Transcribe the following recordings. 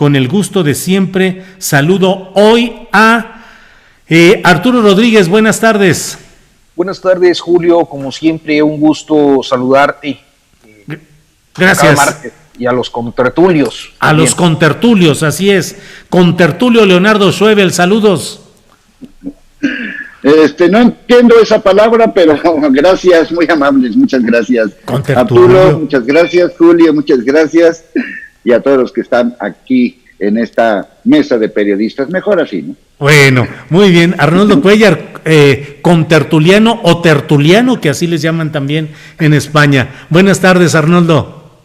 con el gusto de siempre, saludo hoy a Arturo Rodríguez. Buenas tardes. Buenas tardes, Julio. Como siempre, un gusto saludarte. Gracias. Y a los contertulios. A también. Los contertulios, así es. Contertulio Leonardo Schwebel, saludos. No entiendo esa palabra, pero gracias, muy amables, muchas gracias. Arturo, muchas gracias, Julio, muchas gracias, y a todos los que están aquí en esta mesa de periodistas, mejor así, ¿no? Bueno, muy bien. Arnoldo Cuellar, contertuliano o tertuliano, que así les llaman también en España. Buenas tardes, Arnoldo.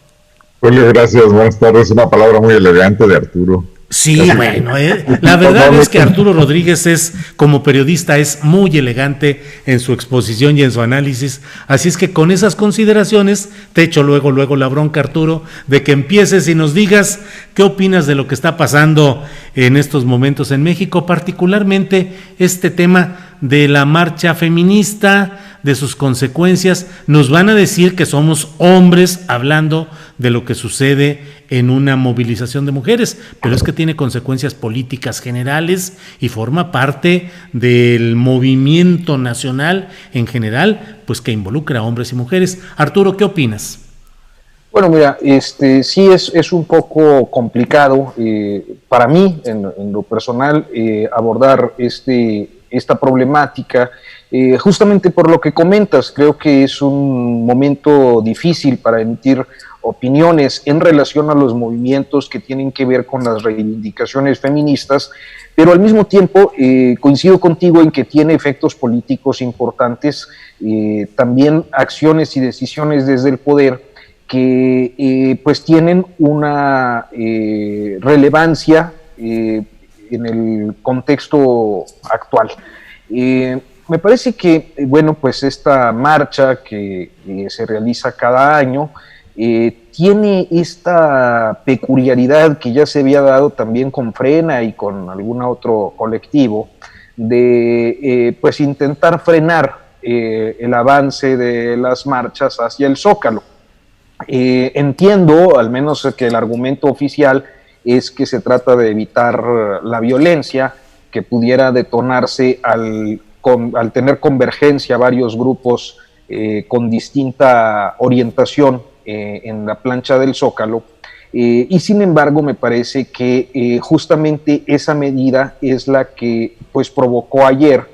Julio, gracias, buenas tardes, una palabra muy elegante de Arturo. Sí, bueno, la verdad es que Arturo Rodríguez como periodista es muy elegante en su exposición y en su análisis, así es que con esas consideraciones te echo luego la bronca, Arturo, de que empieces y nos digas qué opinas de lo que está pasando en estos momentos en México, particularmente este tema de la marcha feminista, de sus consecuencias. Nos van a decir que somos hombres hablando de lo que sucede en una movilización de mujeres, pero es que tiene consecuencias políticas generales y forma parte del movimiento nacional en general, pues que involucra a hombres y mujeres. Arturo, ¿qué opinas? Bueno, mira, sí es un poco complicado para mí, en lo personal, abordar esta problemática, justamente por lo que comentas. Creo que es un momento difícil para emitir opiniones en relación a los movimientos que tienen que ver con las reivindicaciones feministas, pero al mismo tiempo coincido contigo en que tiene efectos políticos importantes, también acciones y decisiones desde el poder que pues tienen una relevancia en el contexto actual. Me parece que, bueno, pues esta marcha que se realiza cada año tiene esta peculiaridad que ya se había dado también con Frena y con algún otro colectivo, de pues intentar frenar el avance de las marchas hacia el Zócalo. Entiendo, al menos que el argumento oficial es que se trata de evitar la violencia que pudiera detonarse al tener convergencia varios grupos con distinta orientación en la plancha del Zócalo, y sin embargo me parece que justamente esa medida es la que pues provocó ayer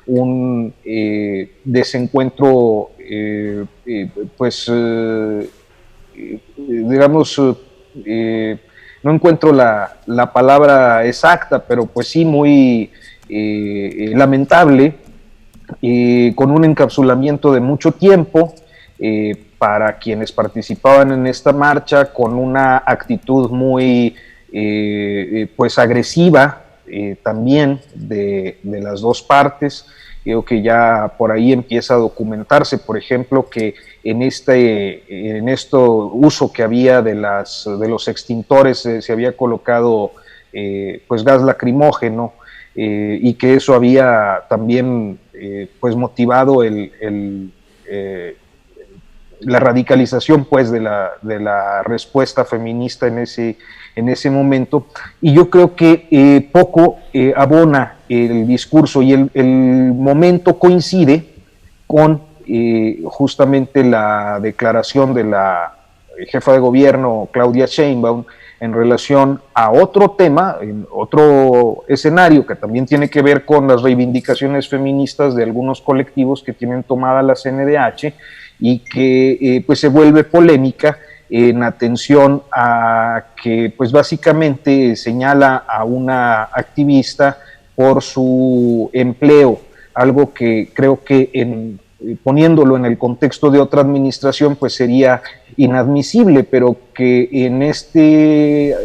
un desencuentro digamos, no encuentro la palabra exacta, pero pues sí muy lamentable, con un encapsulamiento de mucho tiempo para quienes participaban en esta marcha, con una actitud muy pues agresiva también de las dos partes. Creo que ya por ahí empieza a documentarse, por ejemplo, que en este uso que había de los extintores se había colocado pues gas lacrimógeno, y que eso había también pues motivado la radicalización pues de la respuesta feminista en ese momento. Y yo creo que poco abona el discurso, y el momento coincide con justamente la declaración de la jefa de gobierno Claudia Sheinbaum en relación a otro tema, en otro escenario que también tiene que ver con las reivindicaciones feministas de algunos colectivos que tienen tomada la CNDH y que pues se vuelve polémica en atención a que pues básicamente señala a una activista por su empleo, algo que creo que poniéndolo en el contexto de otra administración pues sería inadmisible, pero que en este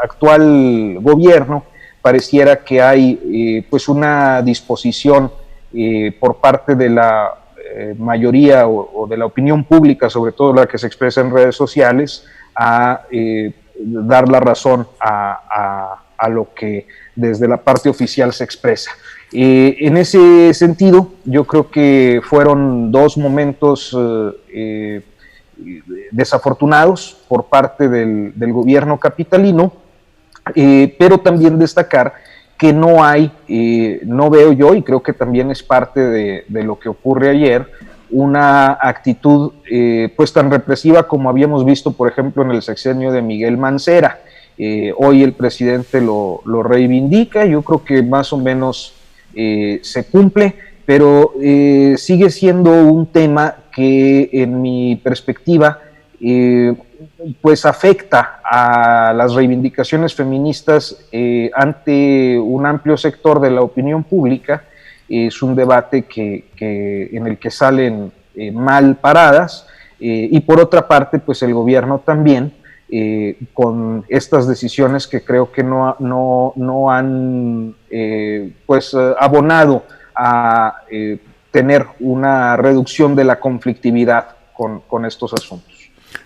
actual gobierno pareciera que hay pues una disposición por parte de la mayoría o de la opinión pública, sobre todo la que se expresa en redes sociales, a dar la razón a lo que desde la parte oficial se expresa. En ese sentido, yo creo que fueron dos momentos desafortunados por parte del gobierno capitalino, pero también destacar que no hay, no veo yo, y creo que también es parte de lo que ocurre ayer, una actitud pues tan represiva como habíamos visto, por ejemplo, en el sexenio de Miguel Mancera. Hoy el presidente lo reivindica, yo creo que más o menos se cumple, pero sigue siendo un tema que en mi perspectiva pues afecta a las reivindicaciones feministas ante un amplio sector de la opinión pública. Es un debate en el que salen mal paradas, y por otra parte pues el gobierno también con estas decisiones que creo que no han pues abonado a tener una reducción de la conflictividad con estos asuntos.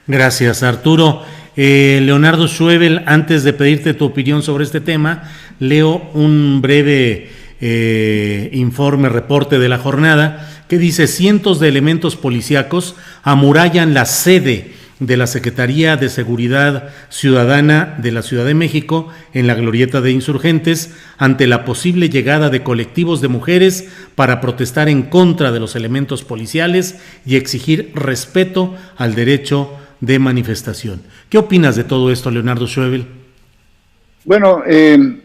Gracias, Arturo. Leonardo Schwebel, antes de pedirte tu opinión sobre este tema, leo un breve reporte de la jornada, que dice: cientos de elementos policíacos amurallan la sede de la Secretaría de Seguridad Ciudadana de la Ciudad de México en la Glorieta de Insurgentes ante la posible llegada de colectivos de mujeres para protestar en contra de los elementos policiales y exigir respeto al derecho de manifestación. ¿Qué opinas de todo esto, Leonardo Schwebel? Bueno,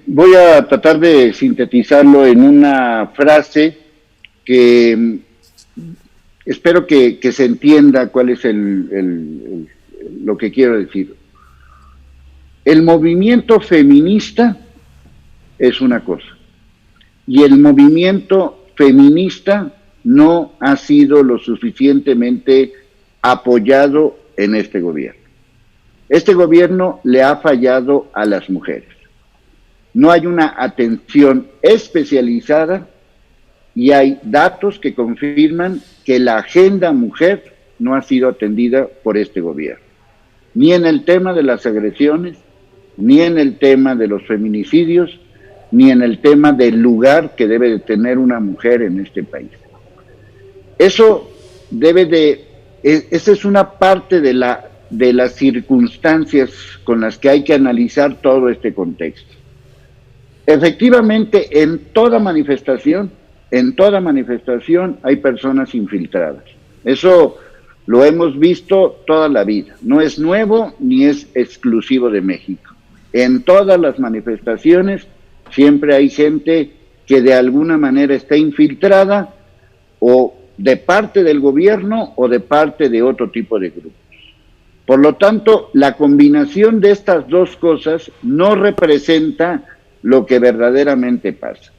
voy a tratar de sintetizarlo en una frase que espero que se entienda cuál es lo que quiero decir. El movimiento feminista es una cosa, y el movimiento feminista no ha sido lo suficientemente apoyado en este gobierno. Este gobierno le ha fallado a las mujeres. No hay una atención especializada, y hay datos que confirman que la agenda mujer no ha sido atendida por este gobierno, ni en el tema de las agresiones, ni en el tema de los feminicidios, ni en el tema del lugar que debe de tener una mujer en este país. Esa es una parte de las circunstancias con las que hay que analizar todo este contexto. Efectivamente, en toda manifestación hay personas infiltradas. Eso lo hemos visto toda la vida. No es nuevo ni es exclusivo de México. En todas las manifestaciones siempre hay gente que de alguna manera está infiltrada, o de parte del gobierno o de parte de otro tipo de grupos. Por lo tanto, la combinación de estas dos cosas no representa lo que verdaderamente pasa.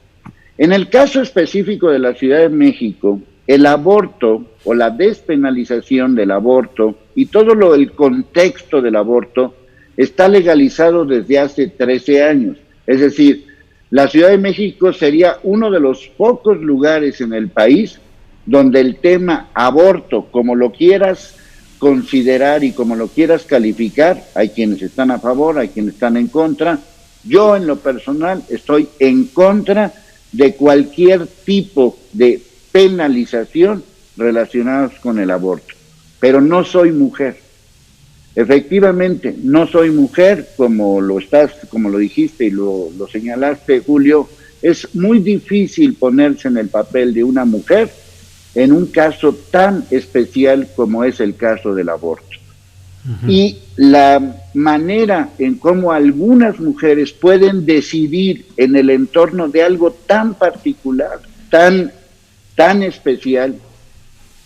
En el caso específico de la Ciudad de México, el aborto o la despenalización del aborto y todo el contexto del aborto está legalizado desde hace 13 años. Es decir, la Ciudad de México sería uno de los pocos lugares en el país donde el tema aborto, como lo quieras considerar y como lo quieras calificar, hay quienes están a favor, hay quienes están en contra. Yo en lo personal estoy en contra de cualquier tipo de penalización relacionados con el aborto, pero no soy mujer. Efectivamente, no soy mujer, como lo dijiste y lo señalaste, Julio. Es muy difícil ponerse en el papel de una mujer en un caso tan especial como es el caso del aborto. Uh-huh. Y la manera en cómo algunas mujeres pueden decidir en el entorno de algo tan particular, tan especial,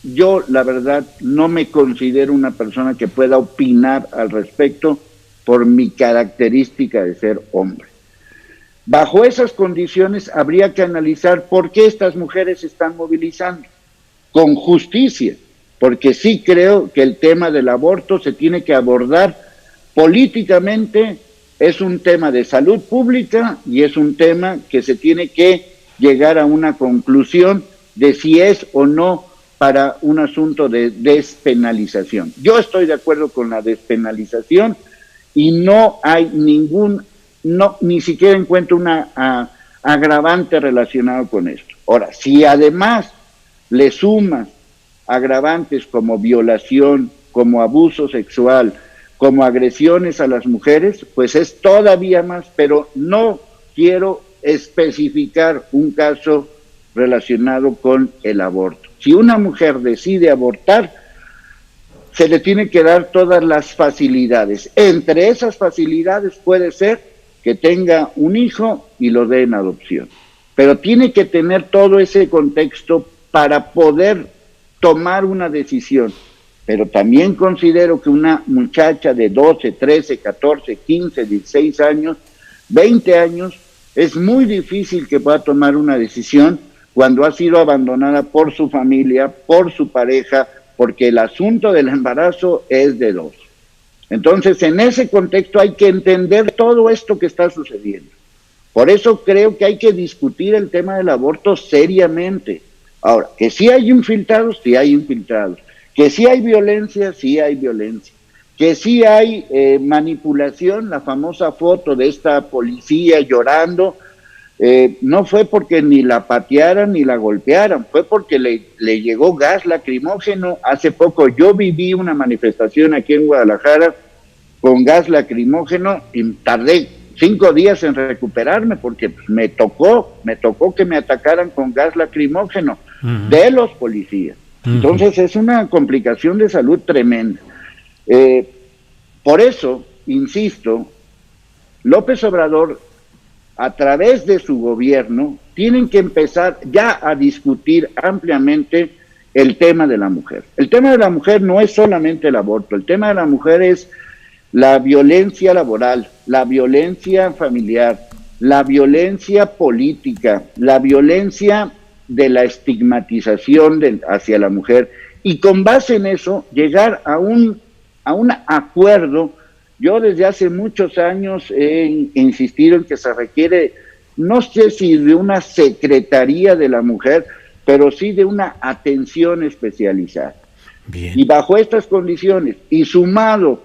yo la verdad no me considero una persona que pueda opinar al respecto por mi característica de ser hombre. Bajo esas condiciones habría que analizar por qué estas mujeres se están movilizando con justicia, porque sí creo que el tema del aborto se tiene que abordar políticamente. Es un tema de salud pública y es un tema que se tiene que llegar a una conclusión de si es o no para un asunto de despenalización. Yo estoy de acuerdo con la despenalización y no hay ni siquiera encuentro una agravante relacionado con esto. Ahora, si además le sumas agravantes como violación, como abuso sexual, como agresiones a las mujeres, pues es todavía más, pero no quiero especificar un caso relacionado con el aborto. Si una mujer decide abortar, se le tiene que dar todas las facilidades. Entre esas facilidades puede ser que tenga un hijo y lo dé en adopción. Pero tiene que tener todo ese contexto para poder tomar una decisión. Pero también considero que una muchacha de 12, 13, 14, 15, 16 años, 20 años, es muy difícil que pueda tomar una decisión cuando ha sido abandonada por su familia, por su pareja, porque el asunto del embarazo es de dos. Entonces, en ese contexto hay que entender todo esto que está sucediendo. Por eso creo que hay que discutir el tema del aborto seriamente. Ahora, que sí hay infiltrados, sí hay infiltrados. Que sí hay violencia, sí hay violencia. Que sí hay manipulación, la famosa foto de esta policía llorando, no fue porque ni la patearan ni la golpearan, fue porque le llegó gas lacrimógeno. Hace poco yo viví una manifestación aquí en Guadalajara con gas lacrimógeno y tardé 5 días en recuperarme porque me tocó que me atacaran con gas lacrimógeno de los policías. Entonces es una complicación de salud tremenda. Por eso, insisto, López Obrador, a través de su gobierno, tienen que empezar ya a discutir ampliamente el tema de la mujer. El tema de la mujer no es solamente el aborto, el tema de la mujer es la violencia laboral, la violencia familiar, la violencia política, la violencia de la estigmatización hacia la mujer, y con base en eso llegar a un acuerdo. Yo desde hace muchos años he insistido en que se requiere, no sé si de una secretaría de la mujer, pero sí de una atención especializada. Bien. Y bajo estas condiciones, y sumado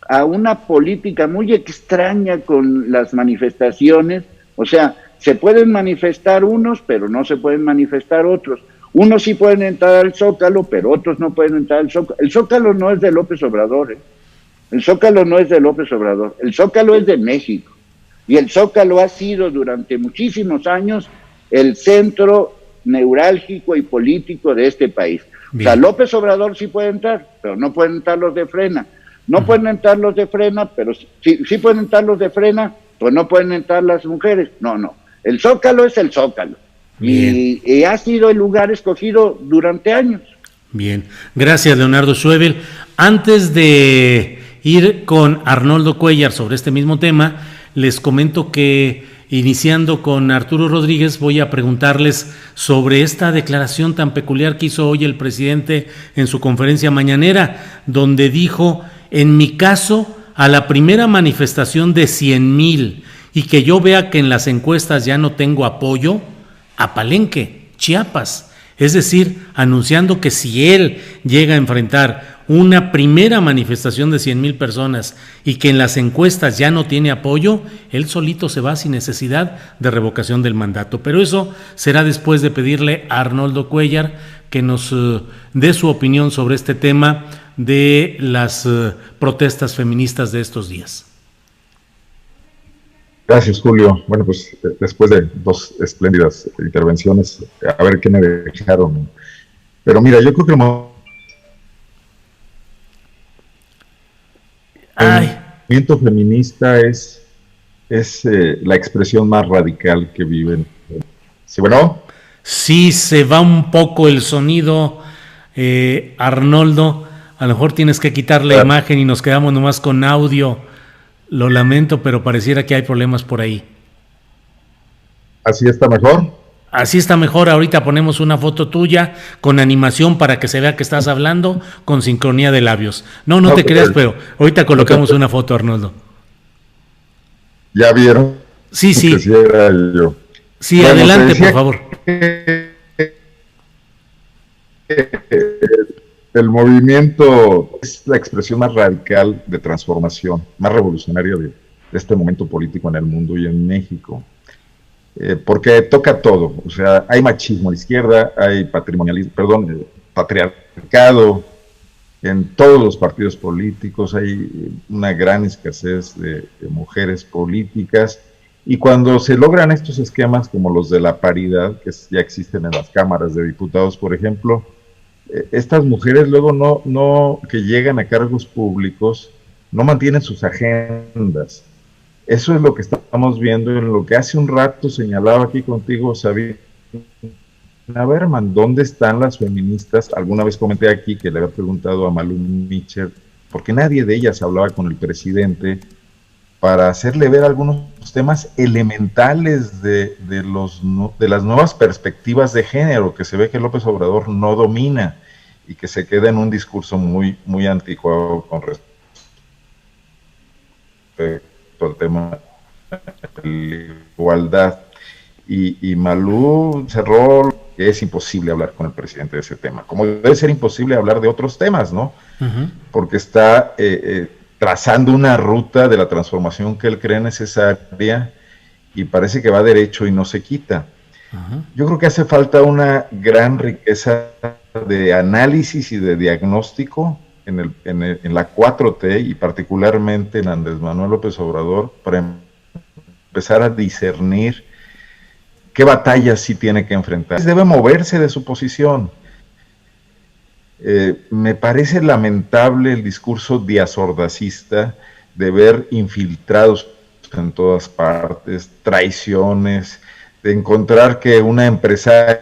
a una política muy extraña con las manifestaciones, o sea, se pueden manifestar unos, pero no se pueden manifestar otros. Unos sí pueden entrar al Zócalo, pero otros no pueden entrar al Zócalo. El Zócalo no es de López Obrador, ¿eh? El Zócalo no es de López Obrador, el Zócalo es de México. Y el Zócalo ha sido durante muchísimos años el centro neurálgico y político de este país. Bien. O sea, López Obrador sí puede entrar, pero no pueden entrar los de Frena. No pueden entrar los de Frena, pero sí pueden entrar los de Frena, pues no pueden entrar las mujeres. No. El Zócalo es el Zócalo. Y ha sido el lugar escogido durante años. Bien, gracias Leonardo Schwebel. Antes de ir con Arnoldo Cuéllar sobre este mismo tema, les comento que iniciando con Arturo Rodríguez voy a preguntarles sobre esta declaración tan peculiar que hizo hoy el presidente en su conferencia mañanera, donde dijo: en mi caso, a la primera manifestación de 100,000 y que yo vea que en las encuestas ya no tengo apoyo, a Palenque, Chiapas. Es decir, anunciando que si él llega a enfrentar una primera manifestación de 100,000 personas y que en las encuestas ya no tiene apoyo, él solito se va sin necesidad de revocación del mandato. Pero eso será después de pedirle a Arnoldo Cuéllar que nos dé su opinión sobre este tema de las protestas feministas de estos días. Gracias, Julio. Bueno, pues después de 2 espléndidas intervenciones, a ver qué me dejaron. Pero mira, yo creo que el movimiento feminista es la expresión más radical que viven. ¿Sí, bueno? Sí, se va un poco el sonido, Arnoldo. A lo mejor tienes que quitar la imagen y nos quedamos nomás con audio. Lo lamento, pero pareciera que hay problemas por ahí. ¿Así está mejor? Así está mejor. Ahorita ponemos una foto tuya con animación para que se vea que estás hablando con sincronía de labios. No okay. Te creas, pero ahorita colocamos una foto, Arnoldo. ¿Ya vieron? Sí. Sí, era yo. Sí, bueno, adelante, por favor. El movimiento es la expresión más radical de transformación, más revolucionaria de este momento político en el mundo y en México. Porque toca todo, o sea, hay machismo a la izquierda, hay patriarcado, en todos los partidos políticos, hay una gran escasez de mujeres políticas, y cuando se logran estos esquemas como los de la paridad, que ya existen en las cámaras de diputados, por ejemplo, estas mujeres luego que llegan a cargos públicos, no mantienen sus agendas. Eso es lo que estamos viendo en lo que hace un rato señalaba aquí contigo, Sabina Berman. ¿Dónde están las feministas? Alguna vez comenté aquí que le había preguntado a Malu Mitchell, porque nadie de ellas hablaba con el presidente para hacerle ver algunos temas elementales de las nuevas perspectivas de género, que se ve que López Obrador no domina y que se queda en un discurso muy, muy anticuado con respecto al tema de la igualdad. Y Malú cerró que es imposible hablar con el presidente de ese tema, como debe ser imposible hablar de otros temas, ¿no? Uh-huh. Porque está trazando una ruta de la transformación que él cree necesaria y parece que va derecho y no se quita. Uh-huh. Yo creo que hace falta una gran riqueza de análisis y de diagnóstico en la 4T y particularmente en Andrés Manuel López Obrador para empezar a discernir qué batallas sí tiene que enfrentar. Debe moverse de su posición. Me parece lamentable el discurso diazordacista de ver infiltrados en todas partes, traiciones, de encontrar que una empresaria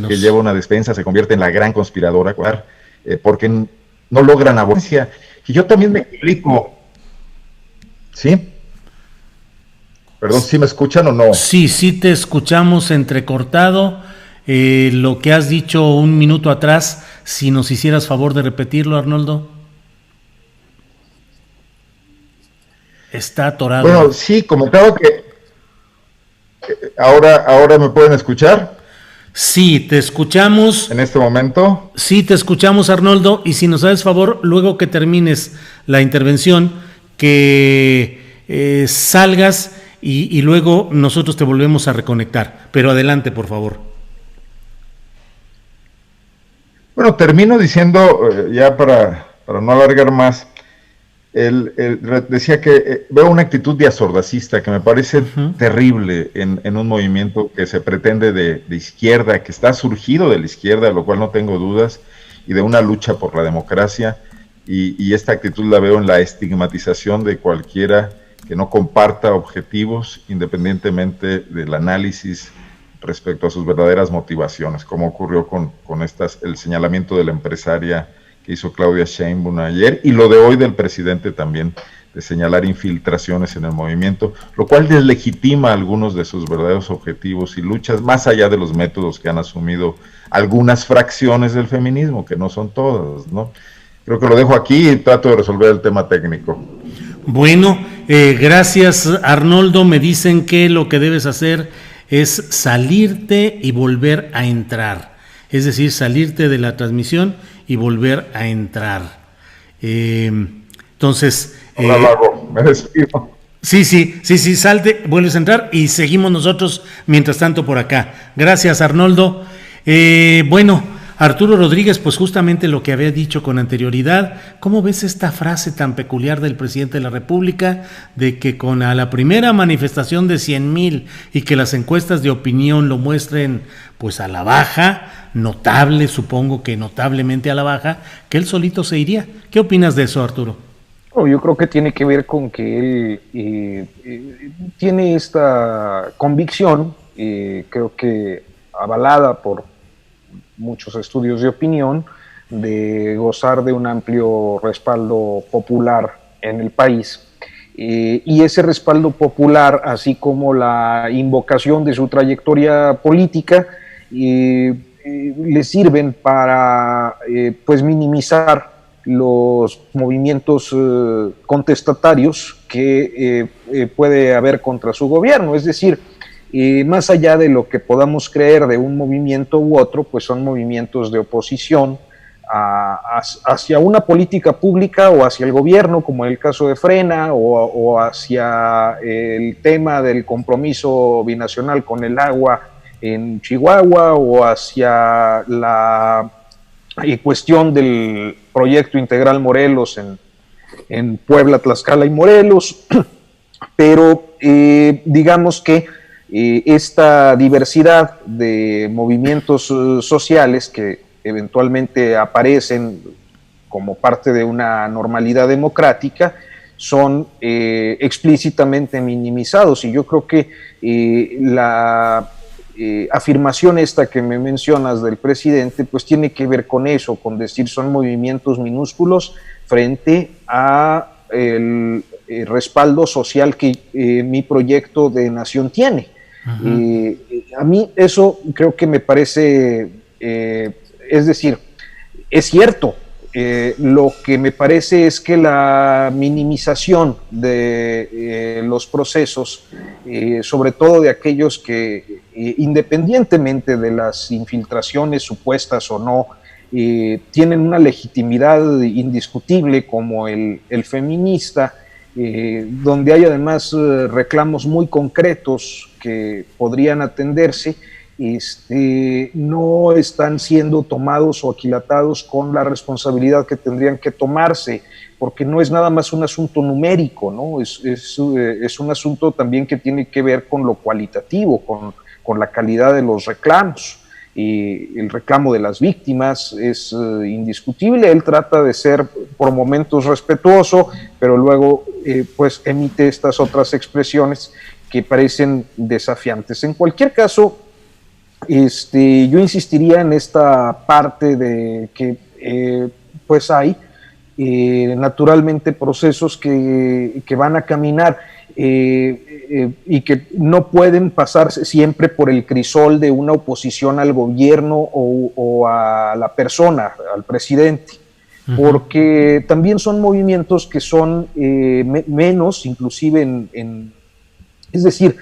que lleva una despensa se convierte en la gran conspiradora, porque no logran abundancia. Y yo también me explico. ¿Sí? Perdón, ¿sí me escuchan o no? Sí te escuchamos entrecortado. Lo que has dicho un minuto atrás, si nos hicieras favor de repetirlo, Arnoldo. Está atorado. Bueno, sí, comentaba que ahora me pueden escuchar. Sí, te escuchamos. ¿En este momento? Sí, te escuchamos, Arnoldo, y si nos haces favor, luego que termines la intervención, que salgas y luego nosotros te volvemos a reconectar. Pero adelante, por favor. Bueno, termino diciendo, ya para no alargar más, él decía que veo una actitud diazordacista que me parece terrible en un movimiento que se pretende de izquierda, que está surgido de la izquierda, lo cual no tengo dudas, y de una lucha por la democracia, y esta actitud la veo en la estigmatización de cualquiera que no comparta objetivos, independientemente del análisis respecto a sus verdaderas motivaciones, como ocurrió con el señalamiento de la empresaria que hizo Claudia Sheinbaum ayer, y lo de hoy del presidente también, de señalar infiltraciones en el movimiento, lo cual deslegitima algunos de sus verdaderos objetivos y luchas, más allá de los métodos que han asumido algunas fracciones del feminismo, que no son todas, ¿no? Creo que lo dejo aquí y trato de resolver el tema técnico. Bueno, gracias, Arnoldo. Me dicen que lo que debes hacer es salirte y volver a entrar, es decir, salirte de la transmisión y volver a entrar. Entonces... me despido. Sí, salte, vuelves a entrar y seguimos nosotros mientras tanto por acá. Gracias, Arnoldo. Bueno, Arturo Rodríguez, pues justamente lo que había dicho con anterioridad, ¿cómo ves esta frase tan peculiar del presidente de la República de que con a la primera manifestación de 100,000 y que las encuestas de opinión lo muestren pues a la baja, notable, supongo que notablemente a la baja, que él solito se iría? ¿Qué opinas de eso, Arturo? Yo creo que tiene que ver con que él tiene esta convicción, creo que avalada por muchos estudios de opinión, de gozar de un amplio respaldo popular en el país. Y ese respaldo popular, así como la invocación de su trayectoria política, le sirven para pues minimizar los movimientos contestatarios que puede haber contra su gobierno. Es decir, más allá de lo que podamos creer de un movimiento u otro, pues son movimientos de oposición hacia una política pública o hacia el gobierno, como en el caso de Frena, o hacia el tema del compromiso binacional con el agua en Chihuahua, o hacia la cuestión del proyecto integral Morelos en Puebla, Tlaxcala y Morelos, pero digamos que esta diversidad de movimientos sociales que eventualmente aparecen como parte de una normalidad democrática son explícitamente minimizados, y yo creo que la afirmación esta que me mencionas del presidente pues tiene que ver con eso, con decir son movimientos minúsculos frente a el respaldo social que mi proyecto de nación tiene. A mí eso creo que me parece, es decir, es cierto, lo que me parece es que la minimización de los procesos, sobre todo de aquellos que, independientemente de las infiltraciones supuestas o no, tienen una legitimidad indiscutible, como el feminista, donde hay además reclamos muy concretos que podrían atenderse, no están siendo tomados o aquilatados con la responsabilidad que tendrían que tomarse, porque no es nada más un asunto numérico, ¿no? Es un asunto también que tiene que ver con lo cualitativo, con la calidad de los reclamos. Y el reclamo de las víctimas es indiscutible. Él trata de ser por momentos respetuoso, pero luego pues emite estas otras expresiones que parecen desafiantes. En cualquier caso, yo insistiría en esta parte de que pues hay naturalmente procesos que van a caminar y que no pueden pasarse siempre por el crisol de una oposición al gobierno o a la persona, al presidente, porque también son movimientos que son menos, inclusive es decir,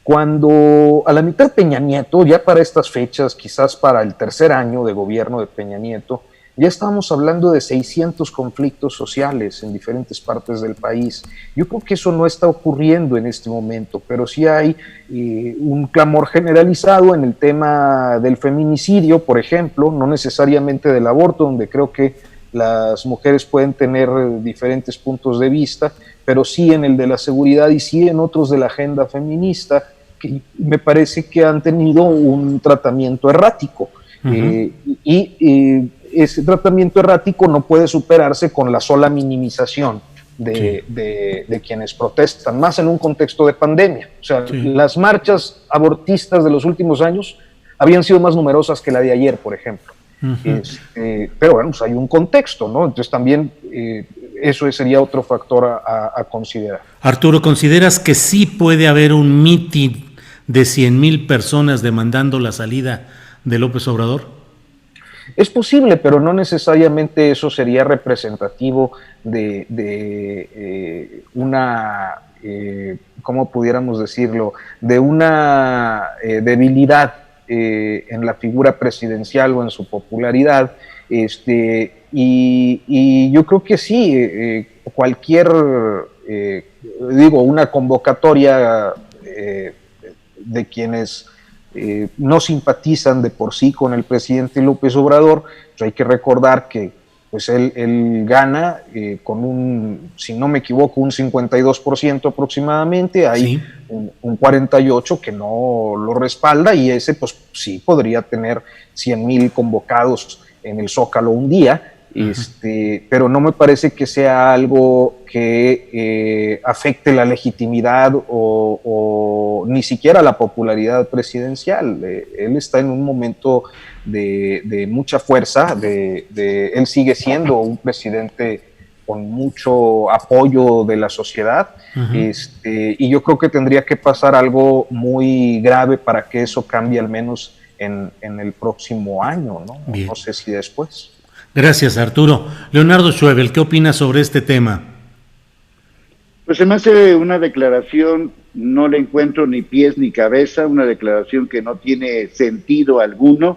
cuando a la mitad Peña Nieto, ya para estas fechas, quizás para el tercer año de gobierno de Peña Nieto, ya estábamos hablando de 600 conflictos sociales en diferentes partes del país. Yo creo que eso no está ocurriendo en este momento, pero sí hay un clamor generalizado en el tema del feminicidio, por ejemplo, no necesariamente del aborto, donde creo que las mujeres pueden tener diferentes puntos de vista, pero sí en el de la seguridad y sí en otros de la agenda feminista, que me parece que han tenido un tratamiento errático. Ese tratamiento errático no puede superarse con la sola minimización de quienes protestan, más en un contexto de pandemia. O sea, las marchas abortistas de los últimos años habían sido más numerosas que la de ayer, por ejemplo. Pero bueno, pues hay un contexto, ¿no? Entonces también eso sería otro factor a considerar. Arturo, ¿consideras que sí puede haber un mitin de 100,000 personas demandando la salida de López Obrador? Es posible, pero no necesariamente eso sería representativo de una, ¿cómo pudiéramos decirlo?, de una debilidad en la figura presidencial o en su popularidad, y yo creo que sí, cualquier, una convocatoria de quienes no simpatizan de por sí con el presidente López Obrador, pues hay que recordar que pues él gana con un, si no me equivoco, un 52% aproximadamente, hay un 48% que no lo respalda, y ese pues sí podría tener 100,000 convocados en el Zócalo un día, pero no me parece que sea algo que afecte la legitimidad o ni siquiera la popularidad presidencial. Él está en un momento de mucha fuerza, él sigue siendo un presidente con mucho apoyo de la sociedad, y yo creo que tendría que pasar algo muy grave para que eso cambie, al menos en el próximo año, ¿no? No sé si después. Gracias, Arturo. Leonardo Schwebel, ¿qué opinas sobre este tema? Pues se me hace una declaración, no le encuentro ni pies ni cabeza, una declaración que no tiene sentido alguno,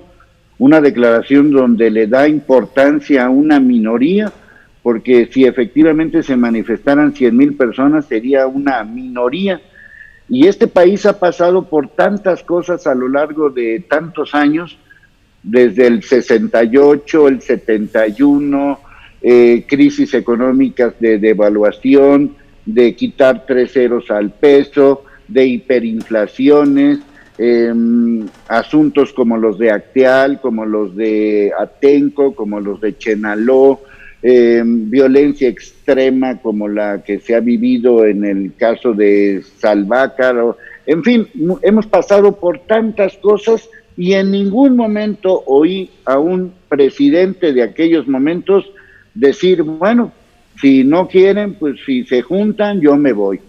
una declaración donde le da importancia a una minoría, porque si efectivamente se manifestaran 100,000 personas sería una minoría. Y este país ha pasado por tantas cosas a lo largo de tantos años, desde el 68, el 71, crisis económicas de devaluación, de quitar 3 ceros al peso, de hiperinflaciones, asuntos como los de Acteal, como los de Atenco, como los de Chenaló, violencia extrema como la que se ha vivido en el caso de Salvácaro. En fin, hemos pasado por tantas cosas y en ningún momento oí a un presidente de aquellos momentos decir, bueno, si no quieren, pues si se juntan, yo me voy.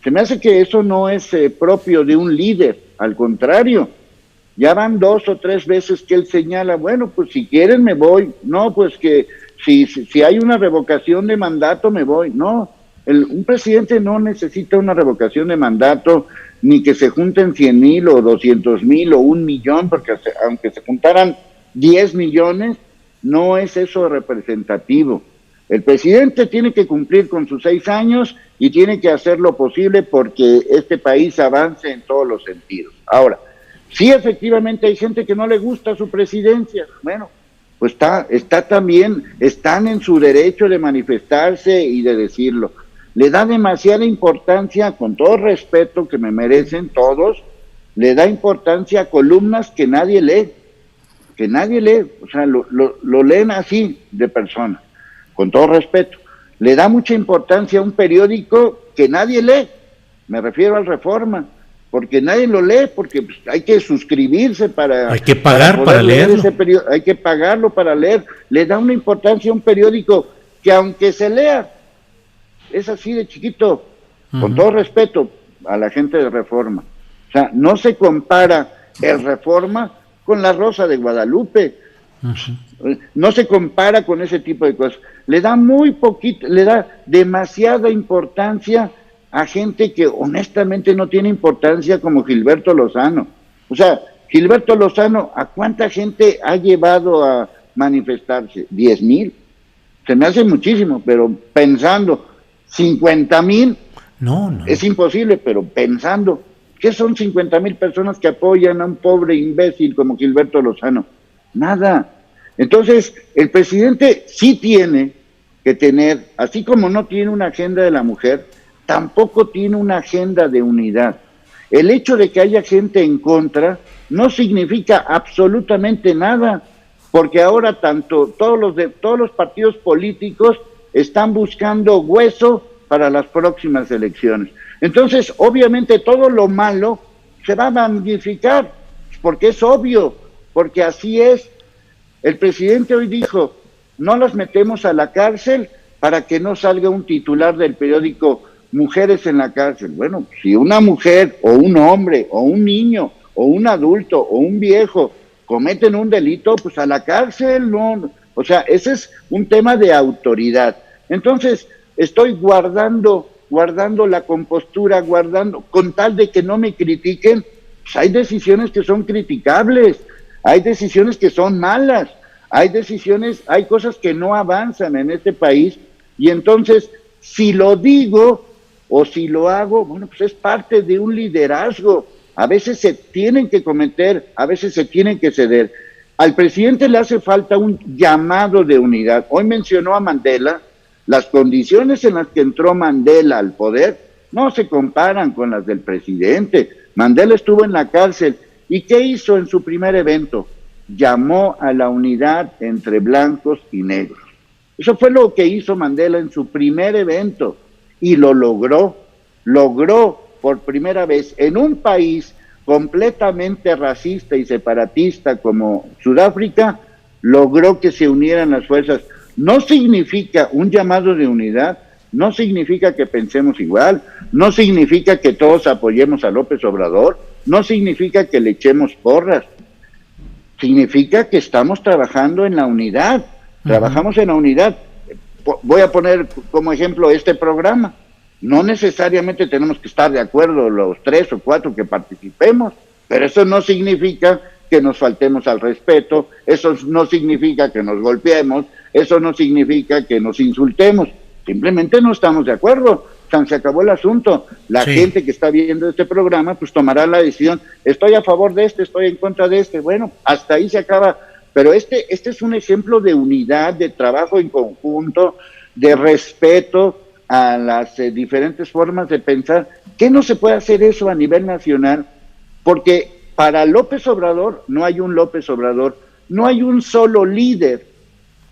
Se me hace que eso no es propio de un líder, al contrario. Ya van 2 o 3 veces que él señala, bueno, pues si quieren me voy. No, pues que si hay una revocación de mandato me voy. No, un presidente no necesita una revocación de mandato, ni que se junten 100,000 o 200,000 o 1,000,000, porque aunque se juntaran 10 millones, no es eso representativo. El presidente tiene que cumplir con sus 6 años y tiene que hacer lo posible porque este país avance en todos los sentidos. Ahora, sí, efectivamente hay gente que no le gusta su presidencia. Bueno, pues está también, están en su derecho de manifestarse y de decirlo. Le da demasiada importancia, con todo respeto que me merecen todos, le da importancia a columnas que nadie lee, o sea, lo leen así de persona, con todo respeto. Le da mucha importancia a un periódico que nadie lee, me refiero al Reforma, porque nadie lo lee, porque pues, hay que suscribirse para... Hay que pagar para leerlo. Hay que pagarlo para leer. Le da una importancia a un periódico que aunque se lea, es así de chiquito, con todo respeto a la gente de Reforma. O sea, no se compara el Reforma con la Rosa de Guadalupe. No se compara con ese tipo de cosas. Le da muy poquito, le da demasiada importancia a gente que honestamente no tiene importancia, como Gilberto Lozano. O sea, Gilberto Lozano, ¿a cuánta gente ha llevado a manifestarse? 10,000. Se me hace muchísimo, pero pensando, 50,000, no. Es imposible, pero pensando, ¿qué son 50,000 personas que apoyan a un pobre imbécil como Gilberto Lozano? Nada. Entonces, el presidente sí tiene que tener, así como no tiene una agenda de la mujer, tampoco tiene una agenda de unidad. El hecho de que haya gente en contra no significa absolutamente nada, porque ahora todos los partidos políticos están buscando hueso para las próximas elecciones. Entonces, obviamente todo lo malo se va a magnificar, porque es obvio, porque así es. El presidente hoy dijo, no las metemos a la cárcel para que no salga un titular del periódico Mujeres en la cárcel. Bueno, si una mujer o un hombre o un niño o un adulto o un viejo cometen un delito, pues a la cárcel, no. O sea, ese es un tema de autoridad. Entonces, estoy guardando la compostura, con tal de que no me critiquen. Pues hay decisiones que son criticables, hay decisiones que son malas, hay cosas que no avanzan en este país, y entonces, si lo digo o si lo hago, bueno, pues es parte de un liderazgo. A veces se tienen que cometer, a veces se tienen que ceder. Al presidente le hace falta un llamado de unidad. Hoy mencionó a Mandela. Las condiciones en las que entró Mandela al poder no se comparan con las del presidente. Mandela estuvo en la cárcel. ¿Y qué hizo en su primer evento? Llamó a la unidad entre blancos y negros. Eso fue lo que hizo Mandela en su primer evento. Y lo logró por primera vez en un país completamente racista y separatista como Sudáfrica, logró que se unieran las fuerzas. No significa un llamado de unidad, no significa que pensemos igual, no significa que todos apoyemos a López Obrador, no significa que le echemos porras, significa que estamos trabajando en la unidad, trabajamos en la unidad. Voy a poner como ejemplo este programa. No necesariamente tenemos que estar de acuerdo los 3 o 4 que participemos, pero eso no significa que nos faltemos al respeto, eso no significa que nos golpeemos, eso no significa que nos insultemos, simplemente no estamos de acuerdo, se acabó el asunto. La gente que está viendo este programa pues tomará la decisión, estoy a favor de este, estoy en contra de este, bueno, hasta ahí se acaba, pero este es un ejemplo de unidad, de trabajo en conjunto, de respeto a las diferentes formas de pensar. ¿Qué no se puede hacer eso a nivel nacional? Porque para López Obrador no hay un López Obrador, no hay un solo líder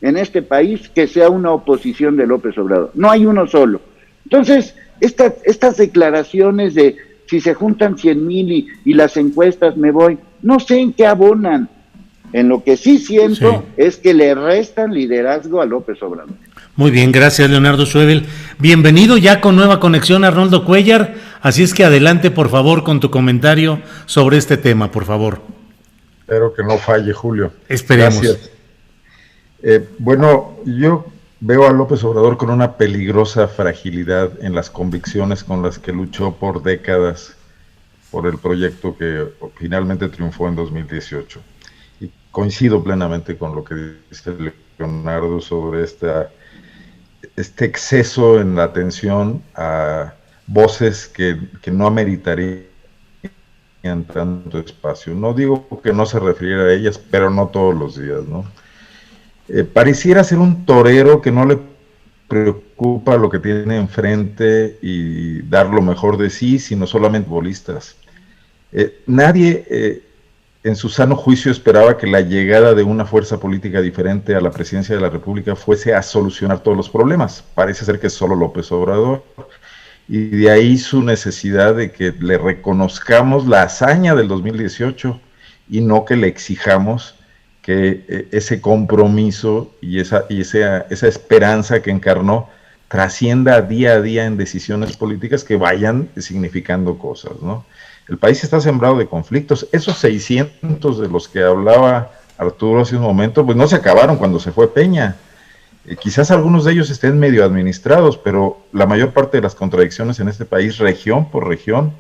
en este país que sea una oposición de López Obrador, no hay uno solo. Entonces, estas declaraciones de si se juntan 100,000 y las encuestas me voy, no sé en qué abonan. En lo que sí siento es que le restan liderazgo a López Obrador. Muy bien, gracias Leonardo Schwebel. Bienvenido ya con nueva conexión Arnoldo Cuellar, así es que adelante por favor con tu comentario sobre este tema, por favor. Espero que no falle, Julio. Esperemos. Gracias. Bueno, yo veo a López Obrador con una peligrosa fragilidad en las convicciones con las que luchó por décadas por el proyecto que finalmente triunfó en 2018. Y coincido plenamente con lo que dice Leonardo sobre este exceso en la atención a voces que no ameritarían tanto espacio. No digo que no se refiriera a ellas, pero no todos los días, ¿no? Pareciera ser un torero que no le preocupa lo que tiene enfrente y dar lo mejor de sí, sino solamente bolistas. Nadie en su sano juicio esperaba que la llegada de una fuerza política diferente a la presidencia de la República fuese a solucionar todos los problemas. Parece ser que es solo López Obrador, y de ahí su necesidad de que le reconozcamos la hazaña del 2018 y no que le exijamos que ese compromiso y esa esperanza que encarnó trascienda día a día en decisiones políticas que vayan significando cosas, ¿no? El país está sembrado de conflictos. Esos 600 de los que hablaba Arturo hace un momento, pues no se acabaron cuando se fue Peña. Quizás algunos de ellos estén medio administrados, pero la mayor parte de las contradicciones en este país, región por región,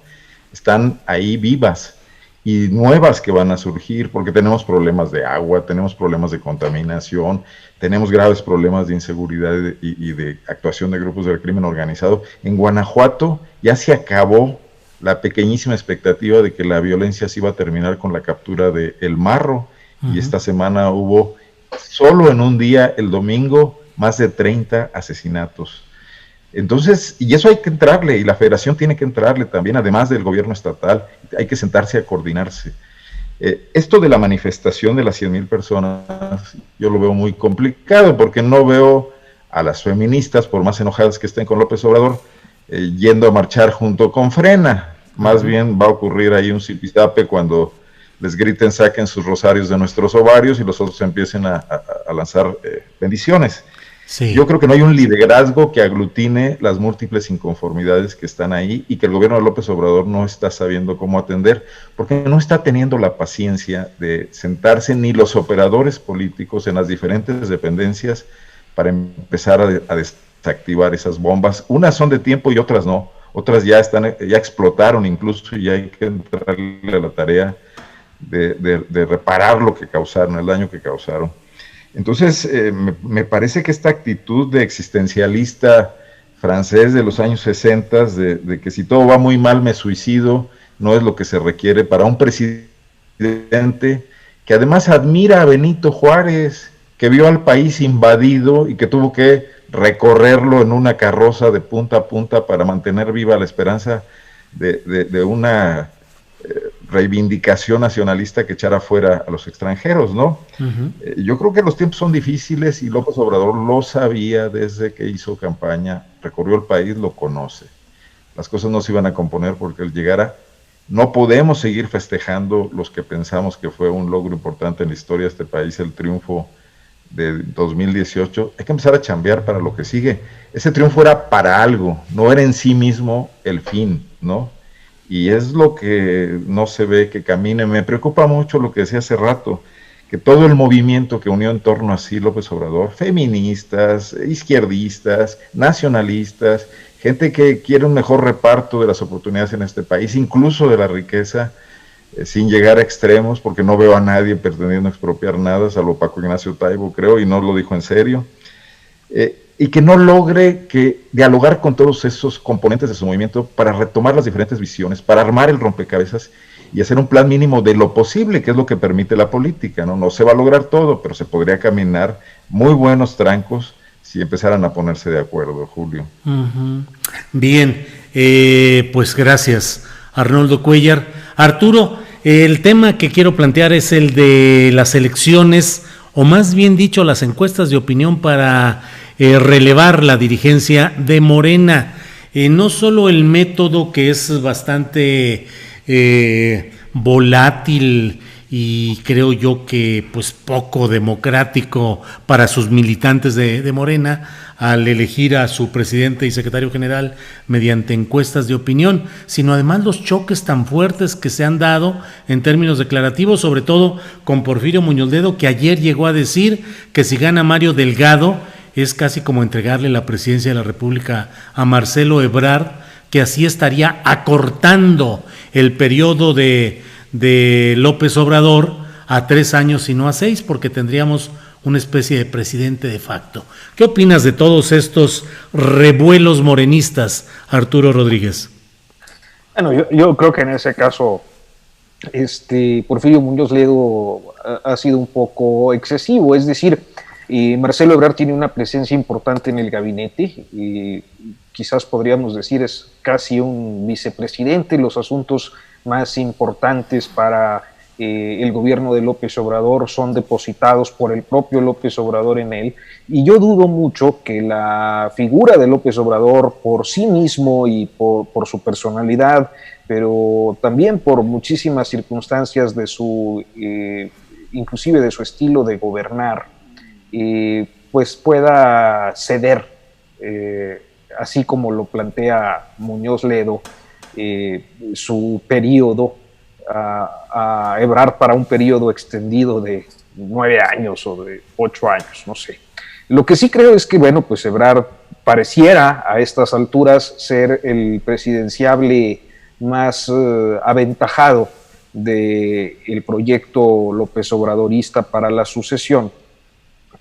están ahí vivas, y nuevas que van a surgir, porque tenemos problemas de agua, tenemos problemas de contaminación, tenemos graves problemas de inseguridad y de actuación de grupos del crimen organizado. En Guanajuato ya se acabó la pequeñísima expectativa de que la violencia se iba a terminar con la captura de El Marro, y esta semana hubo, solo en un día, el domingo, más de 30 asesinatos. Entonces, y eso hay que entrarle, y la federación tiene que entrarle también, además del gobierno estatal, hay que sentarse a coordinarse. Esto de la manifestación de las 100,000 personas, yo lo veo muy complicado, porque no veo a las feministas, por más enojadas que estén con López Obrador, yendo a marchar junto con Frena. Más bien va a ocurrir ahí un zipizape cuando les griten saquen sus rosarios de nuestros ovarios y los otros empiecen a lanzar bendiciones. Sí. Yo creo que no hay un liderazgo que aglutine las múltiples inconformidades que están ahí y que el gobierno de López Obrador no está sabiendo cómo atender, porque no está teniendo la paciencia de sentarse ni los operadores políticos en las diferentes dependencias para empezar a desactivar esas bombas. Unas son de tiempo y otras no. Otras ya explotaron incluso, y hay que entrarle a la tarea de reparar lo que causaron, el daño que causaron. Entonces, me parece que esta actitud de existencialista francés de los años 60, de que si todo va muy mal me suicido, no es lo que se requiere para un presidente que además admira a Benito Juárez, que vio al país invadido y que tuvo que recorrerlo en una carroza de punta a punta para mantener viva la esperanza de una reivindicación nacionalista que echara fuera a los extranjeros, ¿no? Yo creo que los tiempos son difíciles y López Obrador lo sabía desde que hizo campaña, recorrió el país, lo conoce. Las cosas no se iban a componer porque él llegara. No podemos seguir festejando los que pensamos que fue un logro importante en la historia de este país, el triunfo de 2018. Hay que empezar a chambear para lo que sigue. Ese triunfo era para algo, no era en sí mismo el fin, ¿no? Y es lo que no se ve que camine. Me preocupa mucho lo que decía hace rato, que todo el movimiento que unió en torno a sí López Obrador, feministas, izquierdistas, nacionalistas, gente que quiere un mejor reparto de las oportunidades en este país, incluso de la riqueza, sin llegar a extremos, porque no veo a nadie pretendiendo expropiar nada, salvo Paco Ignacio Taibo, creo, y no lo dijo en serio, y que no logre dialogar con todos esos componentes de su movimiento para retomar las diferentes visiones, para armar el rompecabezas y hacer un plan mínimo de lo posible, que es lo que permite la política, ¿no? No se va a lograr todo, pero se podría caminar muy buenos trancos si empezaran a ponerse de acuerdo, Julio. Uh-huh. Bien, pues gracias, Arnoldo Cuéllar. Arturo, el tema que quiero plantear es el de las elecciones, o más bien dicho, las encuestas de opinión para relevar la dirigencia de Morena. No solo el método, que es bastante volátil y creo yo que pues poco democrático para sus militantes de Morena al elegir a su presidente y secretario general mediante encuestas de opinión, sino además los choques tan fuertes que se han dado en términos declarativos, sobre todo con Porfirio Muñoz Ledo, que ayer llegó a decir que si gana Mario Delgado es casi como entregarle la presidencia de la República a Marcelo Ebrard, que así estaría acortando el periodo de López Obrador a 3 años y no a 6, porque tendríamos una especie de presidente de facto. ¿Qué opinas de todos estos revuelos morenistas, Arturo Rodríguez? Bueno, yo creo que en ese caso Porfirio Muñoz Ledo ha sido un poco excesivo, es decir, Marcelo Ebrard tiene una presencia importante en el gabinete, y quizás podríamos decir es casi un vicepresidente. Los asuntos más importantes para el gobierno de López Obrador son depositados por el propio López Obrador en él, y yo dudo mucho que la figura de López Obrador por sí mismo y por su personalidad, pero también por muchísimas circunstancias de inclusive de su estilo de gobernar, pues pueda ceder, así como lo plantea Muñoz Ledo, su periodo a Ebrard para un periodo extendido de 9 años o de 8 años, no sé. Lo que sí creo es que, bueno, pues Ebrard pareciera a estas alturas ser el presidenciable más aventajado del proyecto López Obradorista para la sucesión,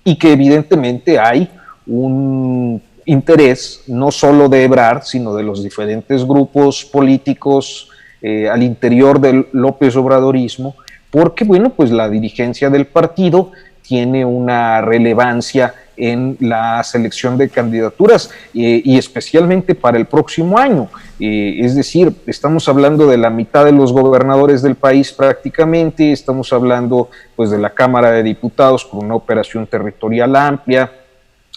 y que evidentemente hay un interés no solo de Ebrard, sino de los diferentes grupos políticos al interior del López Obradorismo, porque, bueno, pues la dirigencia del partido tiene una relevancia en la selección de candidaturas y especialmente para el próximo año. Es decir, estamos hablando de la mitad de los gobernadores del país prácticamente, estamos hablando pues de la Cámara de Diputados con una operación territorial amplia,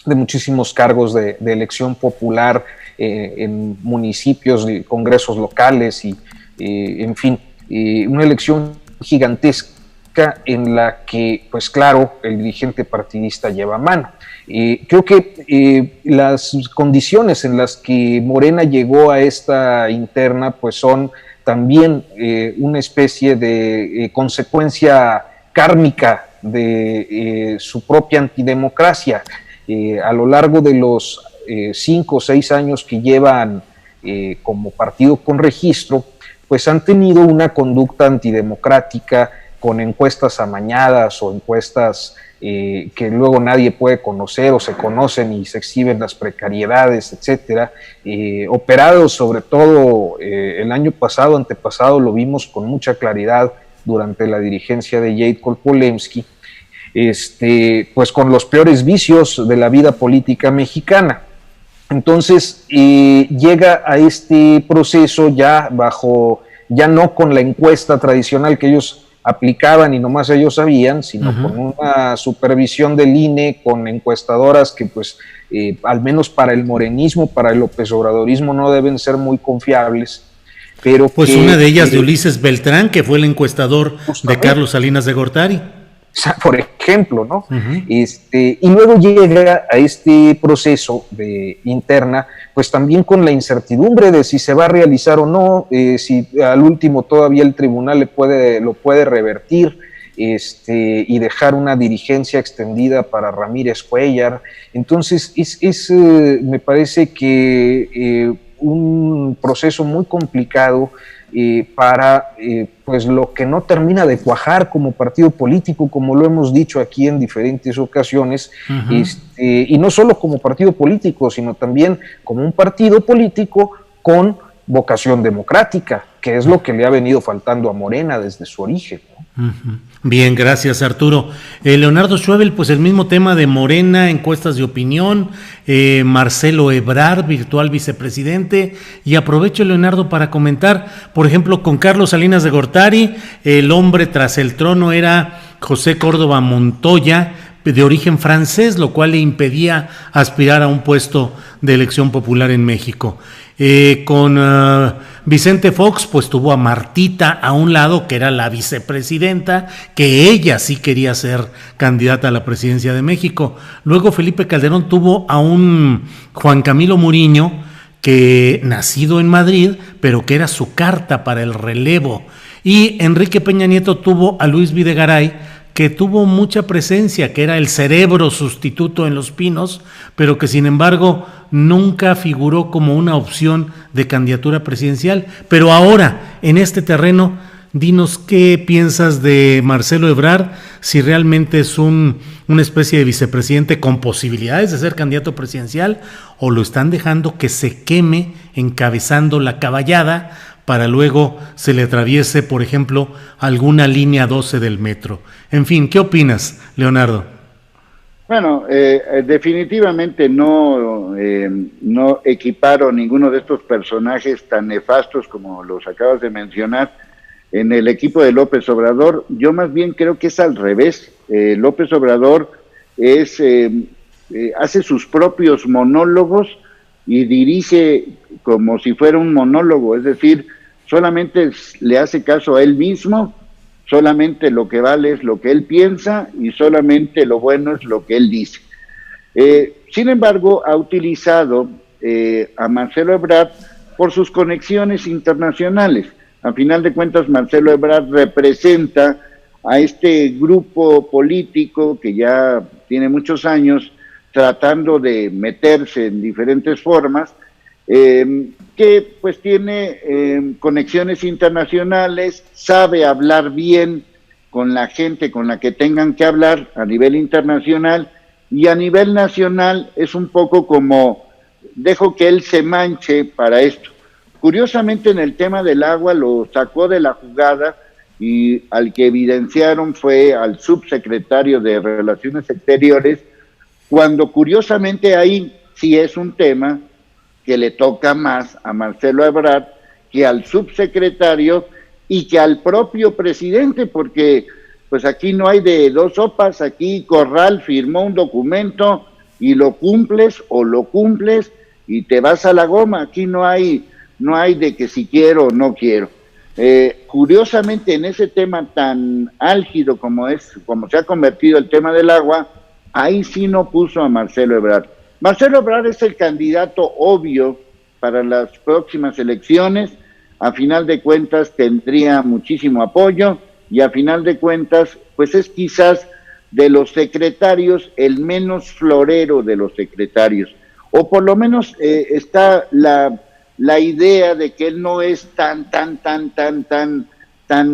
de muchísimos cargos de elección popular en municipios, de congresos locales y en fin, una elección gigantesca en la que, pues claro, el dirigente partidista lleva mano. Creo que las condiciones en las que Morena llegó a esta interna, pues son también una especie de consecuencia kármica de su propia antidemocracia. A lo largo de los 5 o 6 años que llevan como partido con registro, pues han tenido una conducta antidemocrática con encuestas amañadas o encuestas que luego nadie puede conocer o se conocen y se exhiben las precariedades, etcétera, operados sobre todo el año pasado, antepasado, lo vimos con mucha claridad durante la dirigencia de Jade Kolpolemsky, pues con los peores vicios de la vida política mexicana. Entonces llega a este proceso ya no con la encuesta tradicional que ellos aplicaban y nomás ellos sabían, sino con una supervisión del INE, con encuestadoras que pues al menos para el morenismo, para el López Obradorismo no deben ser muy confiables. Pero pues una de ellas de Ulises Beltrán, que fue el encuestador de Carlos Salinas de Gortari. Por ejemplo, ¿no? Y luego llega a este proceso de interna, pues también con la incertidumbre de si se va a realizar o no, si al último todavía el tribunal lo puede revertir, y dejar una dirigencia extendida para Ramírez Cuéllar. Entonces, me parece que un proceso muy complicado para pues lo que no termina de cuajar como partido político, como lo hemos dicho aquí en diferentes ocasiones, y no solo como partido político, sino también como un partido político con vocación democrática, que es lo que le ha venido faltando a Morena desde su origen, ¿no? Bien, gracias, Arturo. Leonardo Schwebel, pues el mismo tema de Morena, encuestas de opinión, Marcelo Ebrard, virtual vicepresidente, y aprovecho, Leonardo, para comentar, por ejemplo, con Carlos Salinas de Gortari, el hombre tras el trono era José Córdoba Montoya, de origen francés, lo cual le impedía aspirar a un puesto de elección popular en México. Con Vicente Fox, pues tuvo a Martita a un lado, que era la vicepresidenta, que ella sí quería ser candidata a la presidencia de México. Luego Felipe Calderón tuvo a un Juan Camilo Muriño, que nacido en Madrid, pero que era su carta para el relevo. Y Enrique Peña Nieto tuvo a Luis Videgaray, que tuvo mucha presencia, que era el cerebro sustituto en Los Pinos, pero que sin embargo nunca figuró como una opción de candidatura presidencial. Pero ahora, en este terreno, dinos qué piensas de Marcelo Ebrard, si realmente es una especie de vicepresidente con posibilidades de ser candidato presidencial, o lo están dejando que se queme encabezando la caballada para luego se le atraviese, por ejemplo, alguna línea 12 del metro. En fin, ¿qué opinas, Leonardo? Bueno, definitivamente no equiparon ninguno de estos personajes tan nefastos como los acabas de mencionar en el equipo de López Obrador. Yo más bien creo que es al revés. López Obrador hace sus propios monólogos y dirige como si fuera un monólogo, es decir, solamente le hace caso a él mismo, solamente lo que vale es lo que él piensa y solamente lo bueno es lo que él dice. Sin embargo, ha utilizado a Marcelo Ebrard por sus conexiones internacionales. A final de cuentas, Marcelo Ebrard representa a este grupo político que ya tiene muchos años tratando de meterse en diferentes formas, que pues tiene conexiones internacionales, sabe hablar bien con la gente con la que tengan que hablar a nivel internacional, y a nivel nacional es un poco como dejo que él se manche para esto. Curiosamente, en el tema del agua lo sacó de la jugada, y al que evidenciaron fue al subsecretario de Relaciones Exteriores, cuando curiosamente ahí sí es un tema que le toca más a Marcelo Ebrard que al subsecretario y que al propio presidente, porque pues aquí no hay de dos sopas. Aquí Corral firmó un documento y lo cumples o lo cumples y te vas a la goma. Aquí no hay de que si quiero o no quiero. Curiosamente, en ese tema tan álgido como se ha convertido el tema del agua, ahí sí no puso a Marcelo Ebrard. Marcelo Ebrard es el candidato obvio para las próximas elecciones. A final de cuentas tendría muchísimo apoyo, y a final de cuentas pues es quizás de los secretarios el menos florero de los secretarios, o por lo menos está la idea de que él no es tan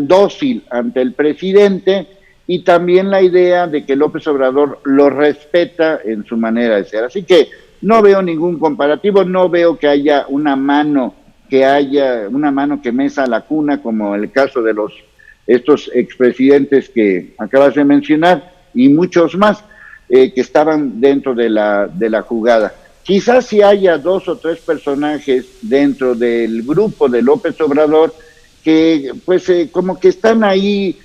dócil ante el presidente, y también la idea de que López Obrador lo respeta en su manera de ser. Así que no veo ningún comparativo, no veo que haya una mano que mesa la cuna, como el caso de estos expresidentes que acabas de mencionar, y muchos más que estaban dentro de la jugada. Quizás si haya 2 o 3 personajes dentro del grupo de López Obrador que pues como que están ahí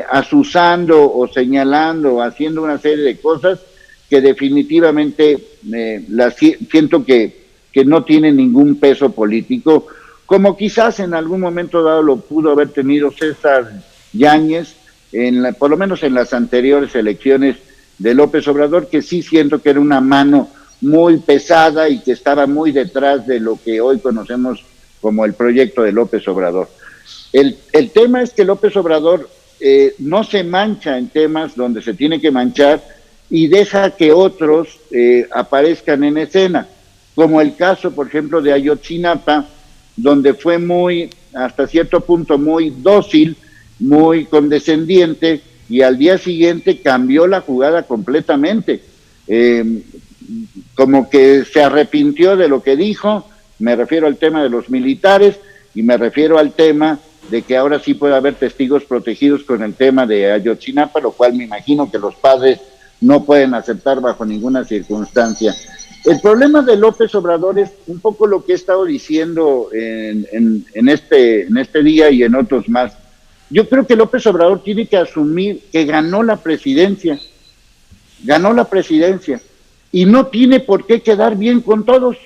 asusando o señalando, haciendo una serie de cosas que definitivamente siento que no tienen ningún peso político, como quizás en algún momento dado lo pudo haber tenido César Yáñez, por lo menos en las anteriores elecciones de López Obrador, que sí siento que era una mano muy pesada y que estaba muy detrás de lo que hoy conocemos como el proyecto de López Obrador. El tema es que López Obrador no se mancha en temas donde se tiene que manchar y deja que otros aparezcan en escena. como el caso, por ejemplo, de Ayotzinapa, donde fue muy, hasta cierto punto, muy dócil, muy condescendiente, y al día siguiente cambió la jugada completamente. Como que se arrepintió de lo que dijo. Me refiero al tema de los militares y me refiero al tema de que ahora sí puede haber testigos protegidos con el tema de Ayotzinapa, lo cual me imagino que los padres no pueden aceptar bajo ninguna circunstancia. El problema de López Obrador es un poco lo que he estado diciendo en este día y en otros más. Yo creo que López Obrador tiene que asumir que ganó la presidencia, y no tiene por qué quedar bien con todos.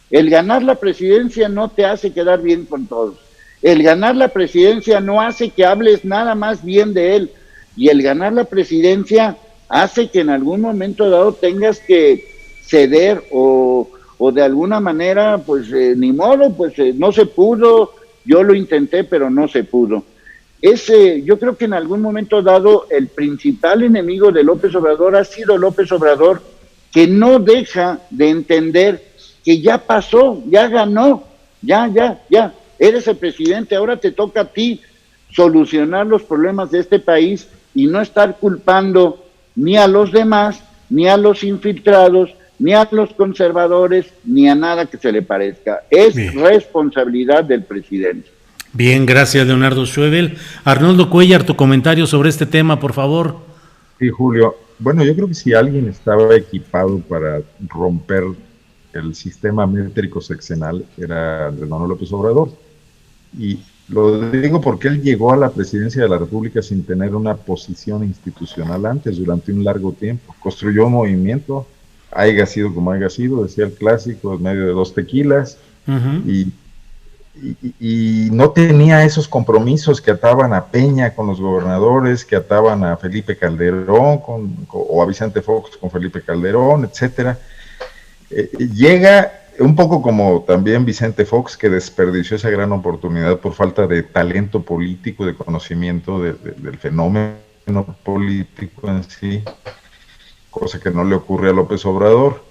El ganar la presidencia no te hace quedar bien con todos. El ganar la presidencia no hace que hables nada más bien de él, y el ganar la presidencia hace que en algún momento dado tengas que ceder o de alguna manera, pues ni modo, pues no se pudo, yo lo intenté, pero no se pudo. Yo creo que en algún momento dado el principal enemigo de López Obrador ha sido López Obrador, que no deja de entender que ya pasó, ya ganó, ya, eres el presidente, ahora te toca a ti solucionar los problemas de este país y no estar culpando ni a los demás, ni a los infiltrados, ni a los conservadores, ni a nada que se le parezca. Es responsabilidad del presidente. Bien, gracias Leonardo Schwebel. Arnoldo Cuellar, tu comentario sobre este tema, por favor. Sí, Julio. Bueno, yo creo que si alguien estaba equipado para romper el sistema métrico sexenal era Andrés Manuel López Obrador. Y lo digo porque él llegó a la presidencia de la República sin tener una posición institucional antes, durante un largo tiempo. Construyó un movimiento, haya sido como haya sido, decía el clásico, en medio de 2 tequilas, y no tenía esos compromisos que ataban a Peña con los gobernadores, que ataban a Felipe Calderón o a Vicente Fox con Felipe Calderón, etcétera. Llega un poco como también Vicente Fox, que desperdició esa gran oportunidad por falta de talento político, de conocimiento del fenómeno político en sí, cosa que no le ocurre a López Obrador.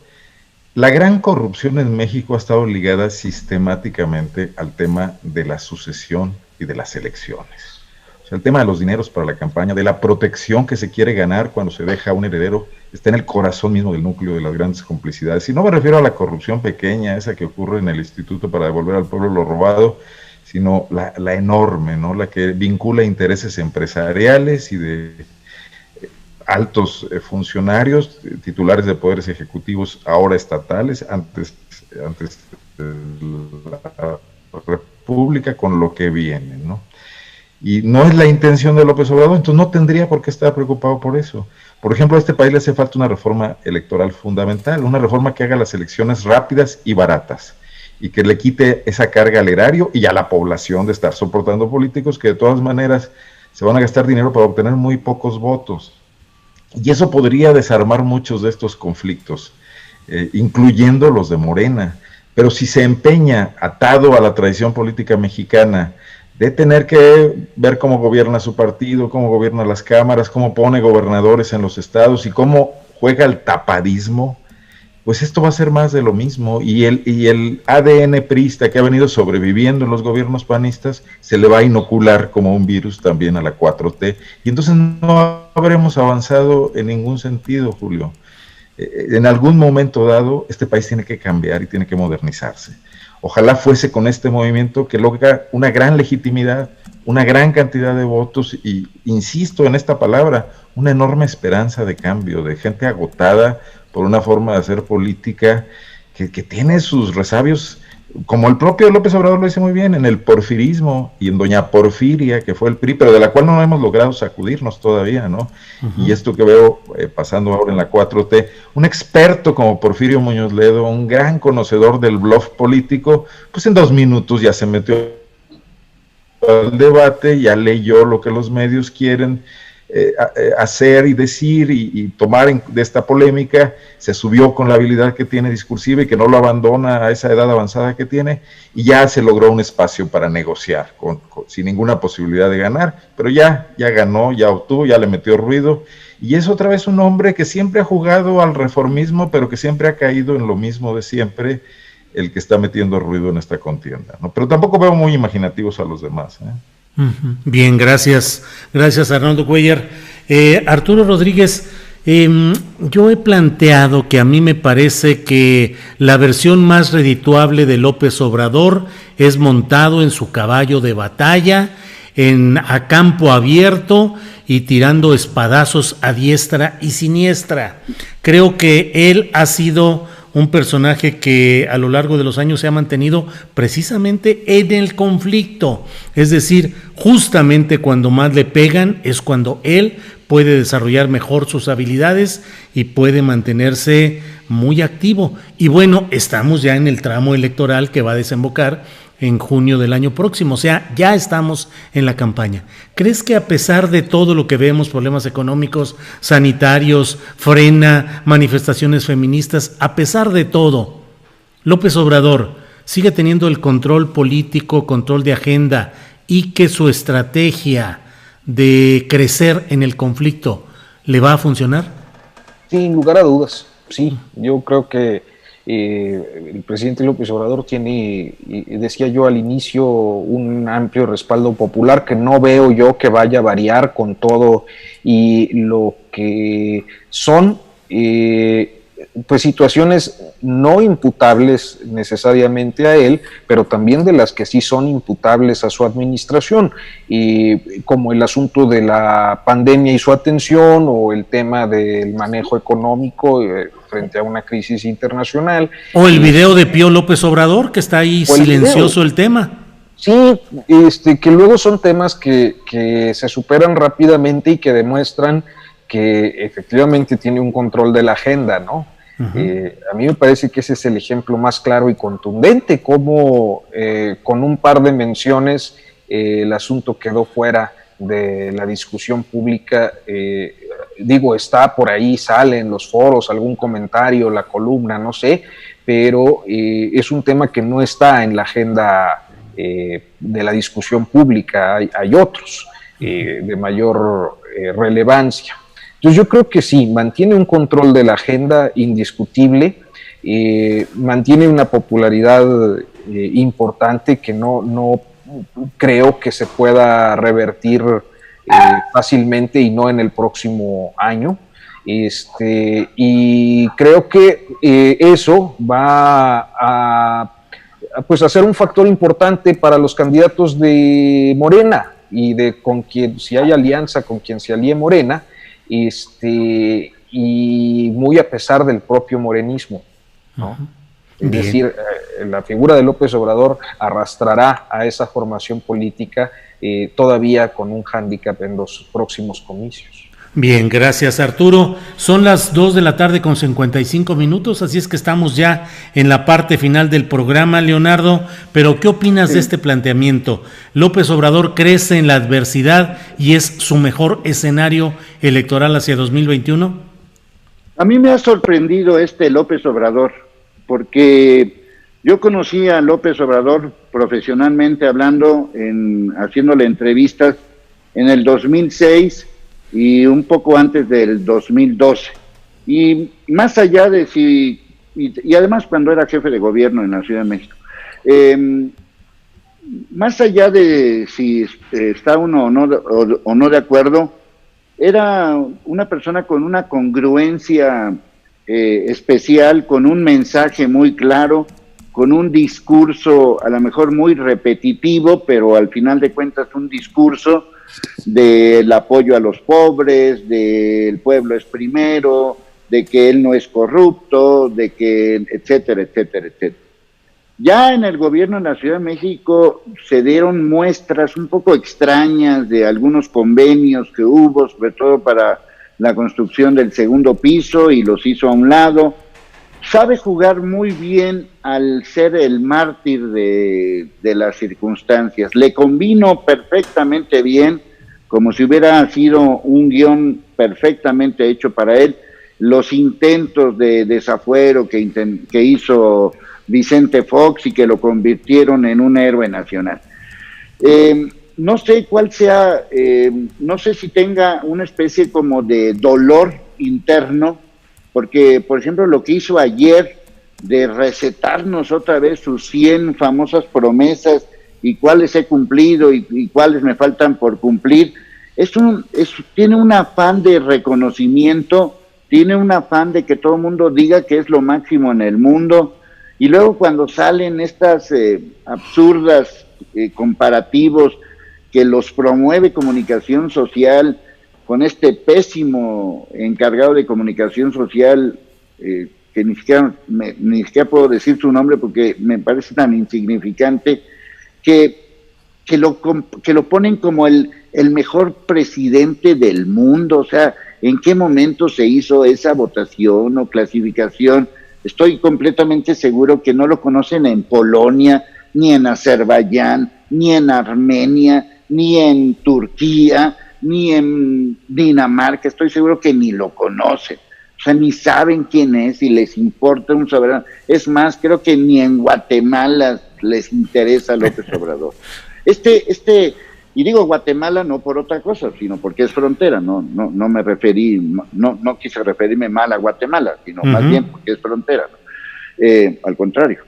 La gran corrupción en México ha estado ligada sistemáticamente al tema de la sucesión y de las elecciones. O sea, el tema de los dineros para la campaña, de la protección que se quiere ganar cuando se deja a un heredero, está en el corazón mismo del núcleo de las grandes complicidades. Y no me refiero a la corrupción pequeña, esa que ocurre en el Instituto para devolver al pueblo lo robado, sino la enorme, ¿no? La que vincula intereses empresariales y de altos funcionarios, titulares de poderes ejecutivos, ahora estatales, antes de la República, con lo que viene, ¿no? Y no es la intención de López Obrador, entonces no tendría por qué estar preocupado por eso. Por ejemplo, a este país le hace falta una reforma electoral fundamental, una reforma que haga las elecciones rápidas y baratas, y que le quite esa carga al erario y a la población de estar soportando políticos que de todas maneras se van a gastar dinero para obtener muy pocos votos. Y eso podría desarmar muchos de estos conflictos, incluyendo los de Morena. Pero si se empeña, atado a la tradición política mexicana, de tener que ver cómo gobierna su partido, cómo gobierna las cámaras, cómo pone gobernadores en los estados y cómo juega el tapadismo, pues esto va a ser más de lo mismo. Y el ADN priista que ha venido sobreviviendo en los gobiernos panistas se le va a inocular como un virus también a la 4T. Y entonces no habremos avanzado en ningún sentido, Julio. En algún momento dado, este país tiene que cambiar y tiene que modernizarse. Ojalá fuese con este movimiento que logra una gran legitimidad, una gran cantidad de votos y, insisto en esta palabra, una enorme esperanza de cambio, de gente agotada por una forma de hacer política que tiene sus resabios, como el propio López Obrador lo dice muy bien, en el porfirismo y en doña Porfiria, que fue el PRI, pero de la cual no hemos logrado sacudirnos todavía, ¿no? Y esto que veo pasando ahora en la 4T, un experto como Porfirio Muñoz Ledo, un gran conocedor del bluff político, pues en 2 minutos ya se metió al debate, ya leyó lo que los medios quieren, hacer y decir y tomar de esta polémica, se subió con la habilidad que tiene discursiva y que no lo abandona a esa edad avanzada que tiene, y ya se logró un espacio para negociar, sin ninguna posibilidad de ganar, pero ya ganó, ya obtuvo, ya le metió ruido, y es otra vez un hombre que siempre ha jugado al reformismo, pero que siempre ha caído en lo mismo de siempre, el que está metiendo ruido en esta contienda, ¿no? Pero tampoco veo muy imaginativos a los demás, ¿eh? Bien, gracias Arnoldo Cuellar. Arturo Rodríguez, yo he planteado que a mí me parece que la versión más redituable de López Obrador es montado en su caballo de batalla, a campo abierto y tirando espadazos a diestra y siniestra. Creo que él ha sido un personaje que a lo largo de los años se ha mantenido precisamente en el conflicto, es decir, justamente cuando más le pegan es cuando él puede desarrollar mejor sus habilidades y puede mantenerse muy activo. Y bueno, estamos ya en el tramo electoral que va a desembocar en junio del año próximo, o sea, ya estamos en la campaña. ¿Crees que a pesar de todo lo que vemos, problemas económicos, sanitarios, frena, manifestaciones feministas, a pesar de todo, López Obrador sigue teniendo el control político, control de agenda, y que su estrategia de crecer en el conflicto le va a funcionar? Sin lugar a dudas, sí. Yo creo que el presidente López Obrador tiene, decía yo al inicio, un amplio respaldo popular que no veo yo que vaya a variar con todo y lo que son pues situaciones no imputables necesariamente a él, pero también de las que sí son imputables a su administración, como el asunto de la pandemia y su atención, o el tema del manejo económico frente a una crisis internacional. O el video de Pío López Obrador, que está ahí silencioso el tema. Sí, que luego son temas que se superan rápidamente y que demuestran que efectivamente tiene un control de la agenda, ¿no? Uh-huh. A mí me parece que ese es el ejemplo más claro y contundente, cómo con un par de menciones el asunto quedó fuera de la discusión pública. Está por ahí, sale en los foros algún comentario, la columna, no sé, pero es un tema que no está en la agenda de la discusión pública. Hay otros de mayor relevancia. Entonces yo creo que sí, mantiene un control de la agenda indiscutible, mantiene una popularidad importante que no creo que se pueda revertir fácilmente, y no en el próximo año. Y creo que eso va a ser un factor importante para los candidatos de Morena, y con quien, si hay alianza, con quien se alíe Morena, y muy a pesar del propio morenismo, ¿no? Es decir, la figura de López Obrador arrastrará a esa formación política todavía con un hándicap en los próximos comicios. Bien, gracias Arturo. Son las 2:55 p.m, así es que estamos ya en la parte final del programa, Leonardo, pero ¿qué opinas de este planteamiento? ¿López Obrador crece en la adversidad y es su mejor escenario electoral hacia 2021? A mí me ha sorprendido López Obrador, porque yo conocí a López Obrador profesionalmente hablando, haciéndole entrevistas en el 2006 y un poco antes del 2012. Y más allá de y además cuando era jefe de gobierno en la Ciudad de México, más allá de si está uno o no de acuerdo, era una persona con una congruencia especial, con un mensaje muy claro, con un discurso a lo mejor muy repetitivo, pero al final de cuentas un discurso del apoyo a los pobres, del pueblo es primero, de que él no es corrupto, de que etcétera, etcétera, etcétera. Ya en el gobierno de la Ciudad de México se dieron muestras un poco extrañas de algunos convenios que hubo, sobre todo para la construcción del segundo piso, y los hizo a un lado. Sabe jugar muy bien al ser el mártir de las circunstancias. Le combinó perfectamente bien como si hubiera sido un guión perfectamente hecho para él. Los intentos de desafuero que hizo Vicente Fox y que lo convirtieron en un héroe nacional. No sé cuál sea, no sé si tenga una especie como de dolor interno, porque, por ejemplo, lo que hizo ayer de recetarnos otra vez sus 100 famosas promesas y cuáles he cumplido y cuáles me faltan por cumplir, tiene un afán de reconocimiento, tiene un afán de que todo el mundo diga que es lo máximo en el mundo, y luego cuando salen estas absurdas comparativos que los promueve Comunicación Social con este pésimo encargado de Comunicación Social, que ni siquiera puedo decir su nombre porque me parece tan insignificante, que lo ponen como el mejor presidente del mundo. O sea, ¿en qué momento se hizo esa votación o clasificación? Estoy completamente seguro que no lo conocen en Polonia, ni en Azerbaiyán, ni en Armenia, ni en Turquía, ni en Dinamarca. Estoy seguro que ni lo conocen. O sea, ni saben quién es y les importa un soberano. Es más, creo que ni en Guatemala les interesa López Obrador. Y digo Guatemala no por otra cosa, sino porque es frontera. No me referí, no quise referirme mal a Guatemala, sino más bien porque es frontera, ¿no? Al contrario,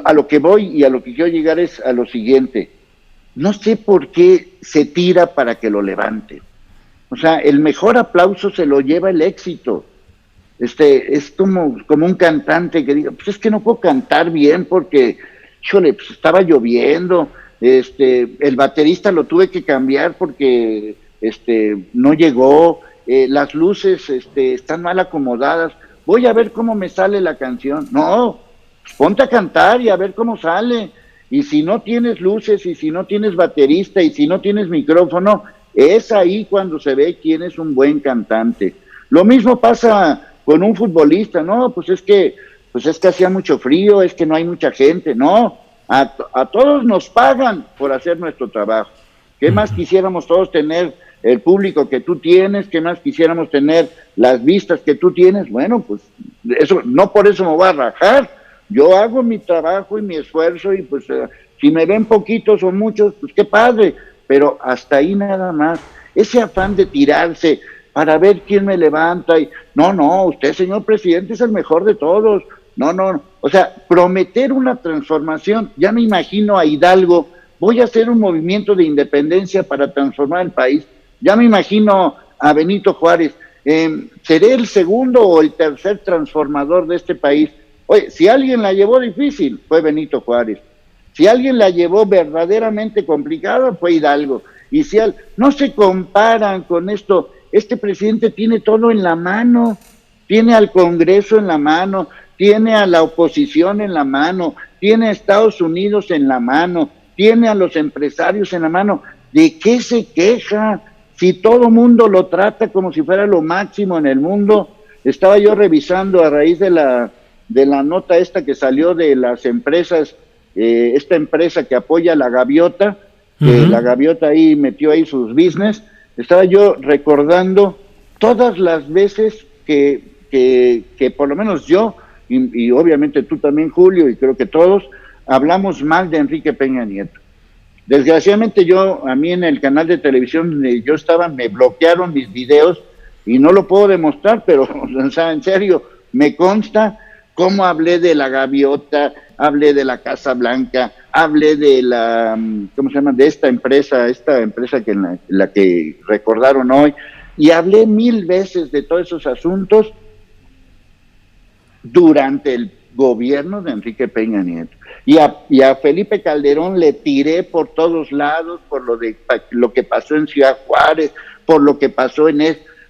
a lo que voy y a lo que quiero llegar es a lo siguiente. No sé por qué se tira para que lo levante. O sea, el mejor aplauso se lo lleva el éxito. Es como un cantante que diga, pues es que no puedo cantar bien porque, híjole, pues estaba lloviendo, el baterista lo tuve que cambiar porque no llegó, las luces están mal acomodadas, voy a ver cómo me sale la canción. No, pues ponte a cantar y a ver cómo sale. Y si no tienes luces, y si no tienes baterista, y si no tienes micrófono, es ahí cuando se ve quién es un buen cantante. Lo mismo pasa con un futbolista. No, pues es que hacía mucho frío, es que no hay mucha gente. No, a todos nos pagan por hacer nuestro trabajo. ¿Qué más quisiéramos todos tener el público que tú tienes? ¿Qué más quisiéramos tener las vistas que tú tienes? Bueno, pues eso, no por eso me voy a rajar. Yo hago mi trabajo y mi esfuerzo y pues si me ven poquitos o muchos, pues qué padre, pero hasta ahí nada más. Ese afán de tirarse para ver quién me levanta y no, usted, señor presidente, es el mejor de todos. No, o sea, prometer una transformación. Ya me imagino a Hidalgo, voy a hacer un movimiento de independencia para transformar el país. Ya me imagino a Benito Juárez, seré el segundo o el tercer transformador de este país. Oye, si alguien la llevó difícil, fue Benito Juárez. Si alguien la llevó verdaderamente complicada, fue Hidalgo. Y si no se comparan con esto. Este presidente tiene todo en la mano. Tiene al Congreso en la mano, tiene a la oposición en la mano, tiene a Estados Unidos en la mano, tiene a los empresarios en la mano. ¿De qué se queja? Si todo mundo lo trata como si fuera lo máximo en el mundo. Estaba yo revisando a raíz de la nota esta que salió de las empresas, esta empresa que apoya a la Gaviota, la Gaviota ahí metió ahí sus business. Estaba yo recordando todas las veces que por lo menos yo, y obviamente tú también, Julio, y creo que todos, hablamos mal de Enrique Peña Nieto. Desgraciadamente a mí en el canal de televisión donde yo estaba, me bloquearon mis videos y no lo puedo demostrar, pero o sea, en serio, me consta cómo hablé de la Gaviota, hablé de la Casa Blanca, hablé de de esta empresa que la que recordaron hoy, y hablé 1000 veces de todos esos asuntos durante el gobierno de Enrique Peña Nieto. Y a Felipe Calderón le tiré por todos lados, por lo que pasó en Ciudad Juárez, por lo que pasó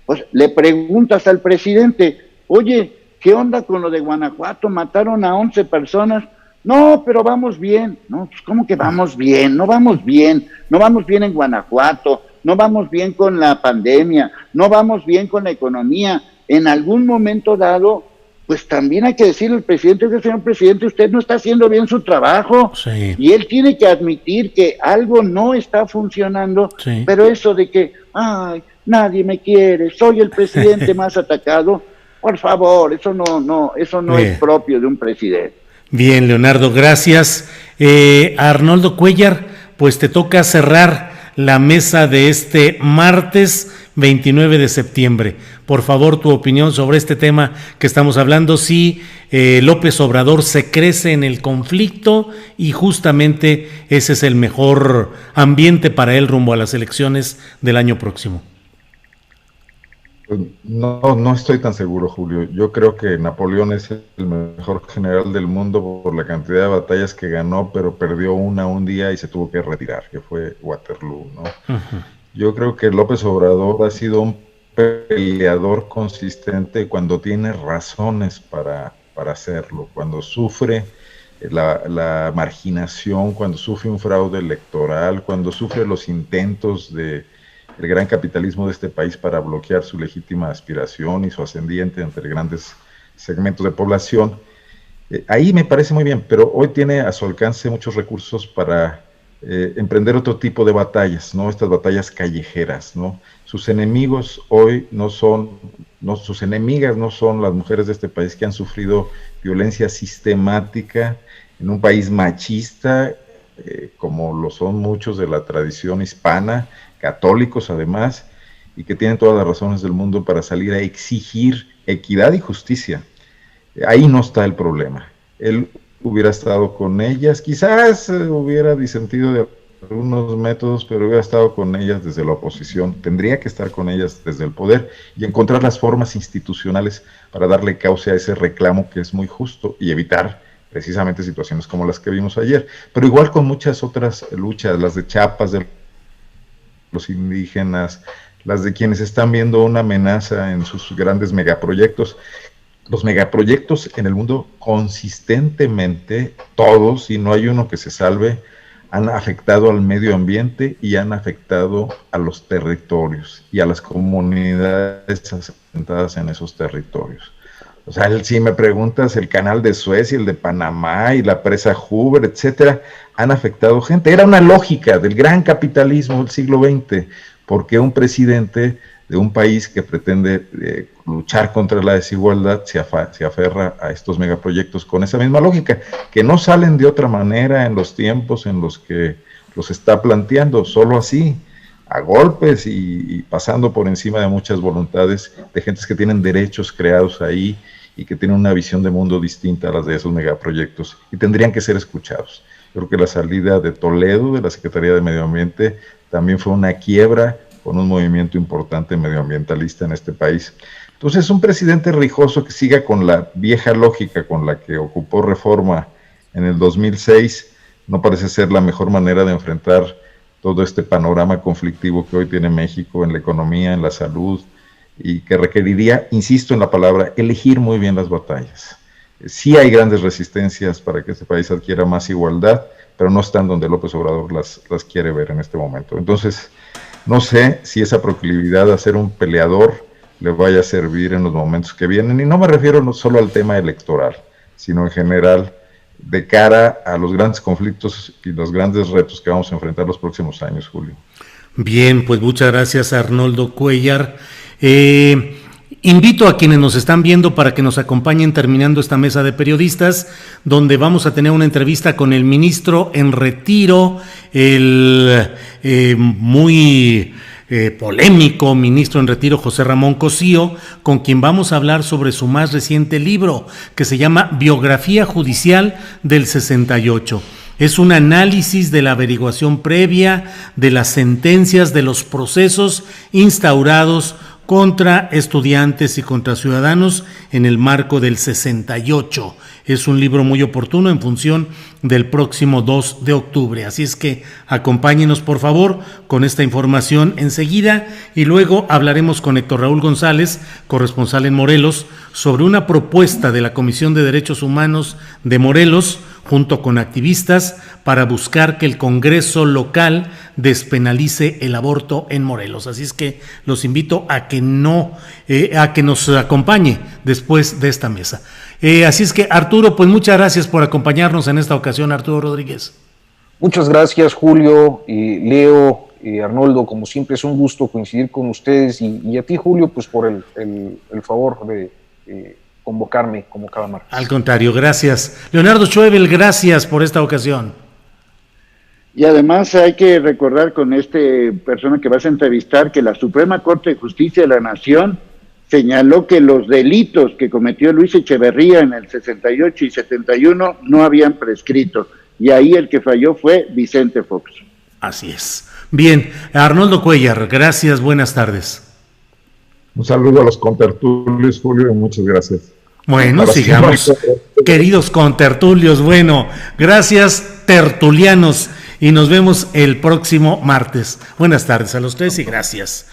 pues, le preguntas al presidente, oye, ¿qué onda con lo de Guanajuato? Mataron a 11 personas. No, pero vamos bien. No, pues ¿cómo que vamos bien? No vamos bien. No vamos bien en Guanajuato. No vamos bien con la pandemia. No vamos bien con la economía. En algún momento dado pues también hay que decirle al presidente, que señor presidente, usted no está haciendo bien su trabajo, sí, y él tiene que admitir que algo no está funcionando, sí. Pero eso de que, ay, nadie me quiere, soy el presidente más atacado, por favor, eso no es propio de un presidente. Bien, Leonardo, gracias. A Arnoldo Cuéllar, pues te toca cerrar la mesa de este martes 29 de septiembre. Por favor, tu opinión sobre este tema que estamos hablando, si López Obrador se crece en el conflicto y justamente ese es el mejor ambiente para él rumbo a las elecciones del año próximo. No estoy tan seguro, Julio. Yo creo que Napoleón es el mejor general del mundo por la cantidad de batallas que ganó, pero perdió una un día y se tuvo que retirar, que fue Waterloo, ¿no? Uh-huh. Yo creo que López Obrador ha sido un peleador consistente cuando tiene razones para hacerlo, cuando sufre la marginación, cuando sufre un fraude electoral, cuando sufre los intentos del gran capitalismo de este país para bloquear su legítima aspiración y su ascendiente entre grandes segmentos de población. Ahí me parece muy bien, pero hoy tiene a su alcance muchos recursos para emprender otro tipo de batallas, ¿no? Estas batallas callejeras, ¿no? Sus enemigos hoy sus enemigas no son las mujeres de este país que han sufrido violencia sistemática en un país machista, como lo son muchos de la tradición hispana, católicos además, y que tienen todas las razones del mundo para salir a exigir equidad y justicia. Ahí no está el problema. Él hubiera estado con ellas, quizás hubiera disentido de algunos métodos, pero hubiera estado con ellas desde la oposición, tendría que estar con ellas desde el poder y encontrar las formas institucionales para darle cauce a ese reclamo que es muy justo y evitar precisamente situaciones como las que vimos ayer, pero igual con muchas otras luchas, las de Chiapas, de los indígenas, las de quienes están viendo una amenaza en sus grandes megaproyectos. Los megaproyectos en el mundo consistentemente, todos, y no hay uno que se salve, han afectado al medio ambiente y han afectado a los territorios y a las comunidades asentadas en esos territorios. O sea, si me preguntas, el canal de Suez y el de Panamá y la presa Hoover, etcétera, han afectado gente. Era una lógica del gran capitalismo del siglo XX, porque un presidente de un país que pretende luchar contra la desigualdad se aferra a estos megaproyectos con esa misma lógica, que no salen de otra manera en los tiempos en los que los está planteando, solo así, a golpes y pasando por encima de muchas voluntades de gentes que tienen derechos creados ahí y que tienen una visión de mundo distinta a las de esos megaproyectos y tendrían que ser escuchados. Yo creo que la salida de Toledo, de la Secretaría de Medio Ambiente, también fue una quiebra con un movimiento importante medioambientalista en este país. Entonces, un presidente rijoso que siga con la vieja lógica con la que ocupó Reforma en el 2006, no parece ser la mejor manera de enfrentar todo este panorama conflictivo que hoy tiene México en la economía, en la salud, y que requeriría, insisto en la palabra, elegir muy bien las batallas. Sí hay grandes resistencias para que este país adquiera más igualdad, pero no están donde López Obrador las quiere ver en este momento. Entonces, no sé si esa proclividad a ser un peleador le vaya a servir en los momentos que vienen, y no me refiero no solo al tema electoral, sino en general de cara a los grandes conflictos y los grandes retos que vamos a enfrentar los próximos años, Julio. Bien, pues muchas gracias, Arnoldo Cuéllar. Invito a quienes nos están viendo para que nos acompañen terminando esta mesa de periodistas, donde vamos a tener una entrevista con el ministro en retiro, el muy polémico ministro en retiro José Ramón Cosío, con quien vamos a hablar sobre su más reciente libro, que se llama Biografía Judicial del 68. Es un análisis de la averiguación previa, de las sentencias, de los procesos instaurados contra estudiantes y contra ciudadanos en el marco del 68. Es un libro muy oportuno en función del próximo 2 de octubre. Así es que acompáñenos, por favor, con esta información enseguida, y luego hablaremos con Héctor Raúl González, corresponsal en Morelos, sobre una propuesta de la Comisión de Derechos Humanos de Morelos, junto con activistas, para buscar que el Congreso local despenalice el aborto en Morelos. Así es que los invito a que nos acompañe después de esta mesa. Así es que, Arturo, pues muchas gracias por acompañarnos en esta ocasión, Arturo Rodríguez. Muchas gracias, Julio, Leo, Arnoldo. Como siempre es un gusto coincidir con ustedes, y a ti, Julio, pues por el favor de convocarme como cada martes. Al contrario, gracias. Leonardo Schwebel, gracias por esta ocasión. Y además hay que recordar con persona que vas a entrevistar que la Suprema Corte de Justicia de la Nación señaló que los delitos que cometió Luis Echeverría en el 68 y 71 no habían prescrito, y ahí el que falló fue Vicente Fox. Así es. Bien, Arnoldo Cuellar, gracias, buenas tardes. Un saludo a los contertulios, Julio, y muchas gracias. Bueno, sigamos, queridos contertulios. Bueno, gracias, tertulianos, y nos vemos el próximo martes. Buenas tardes a los tres y gracias.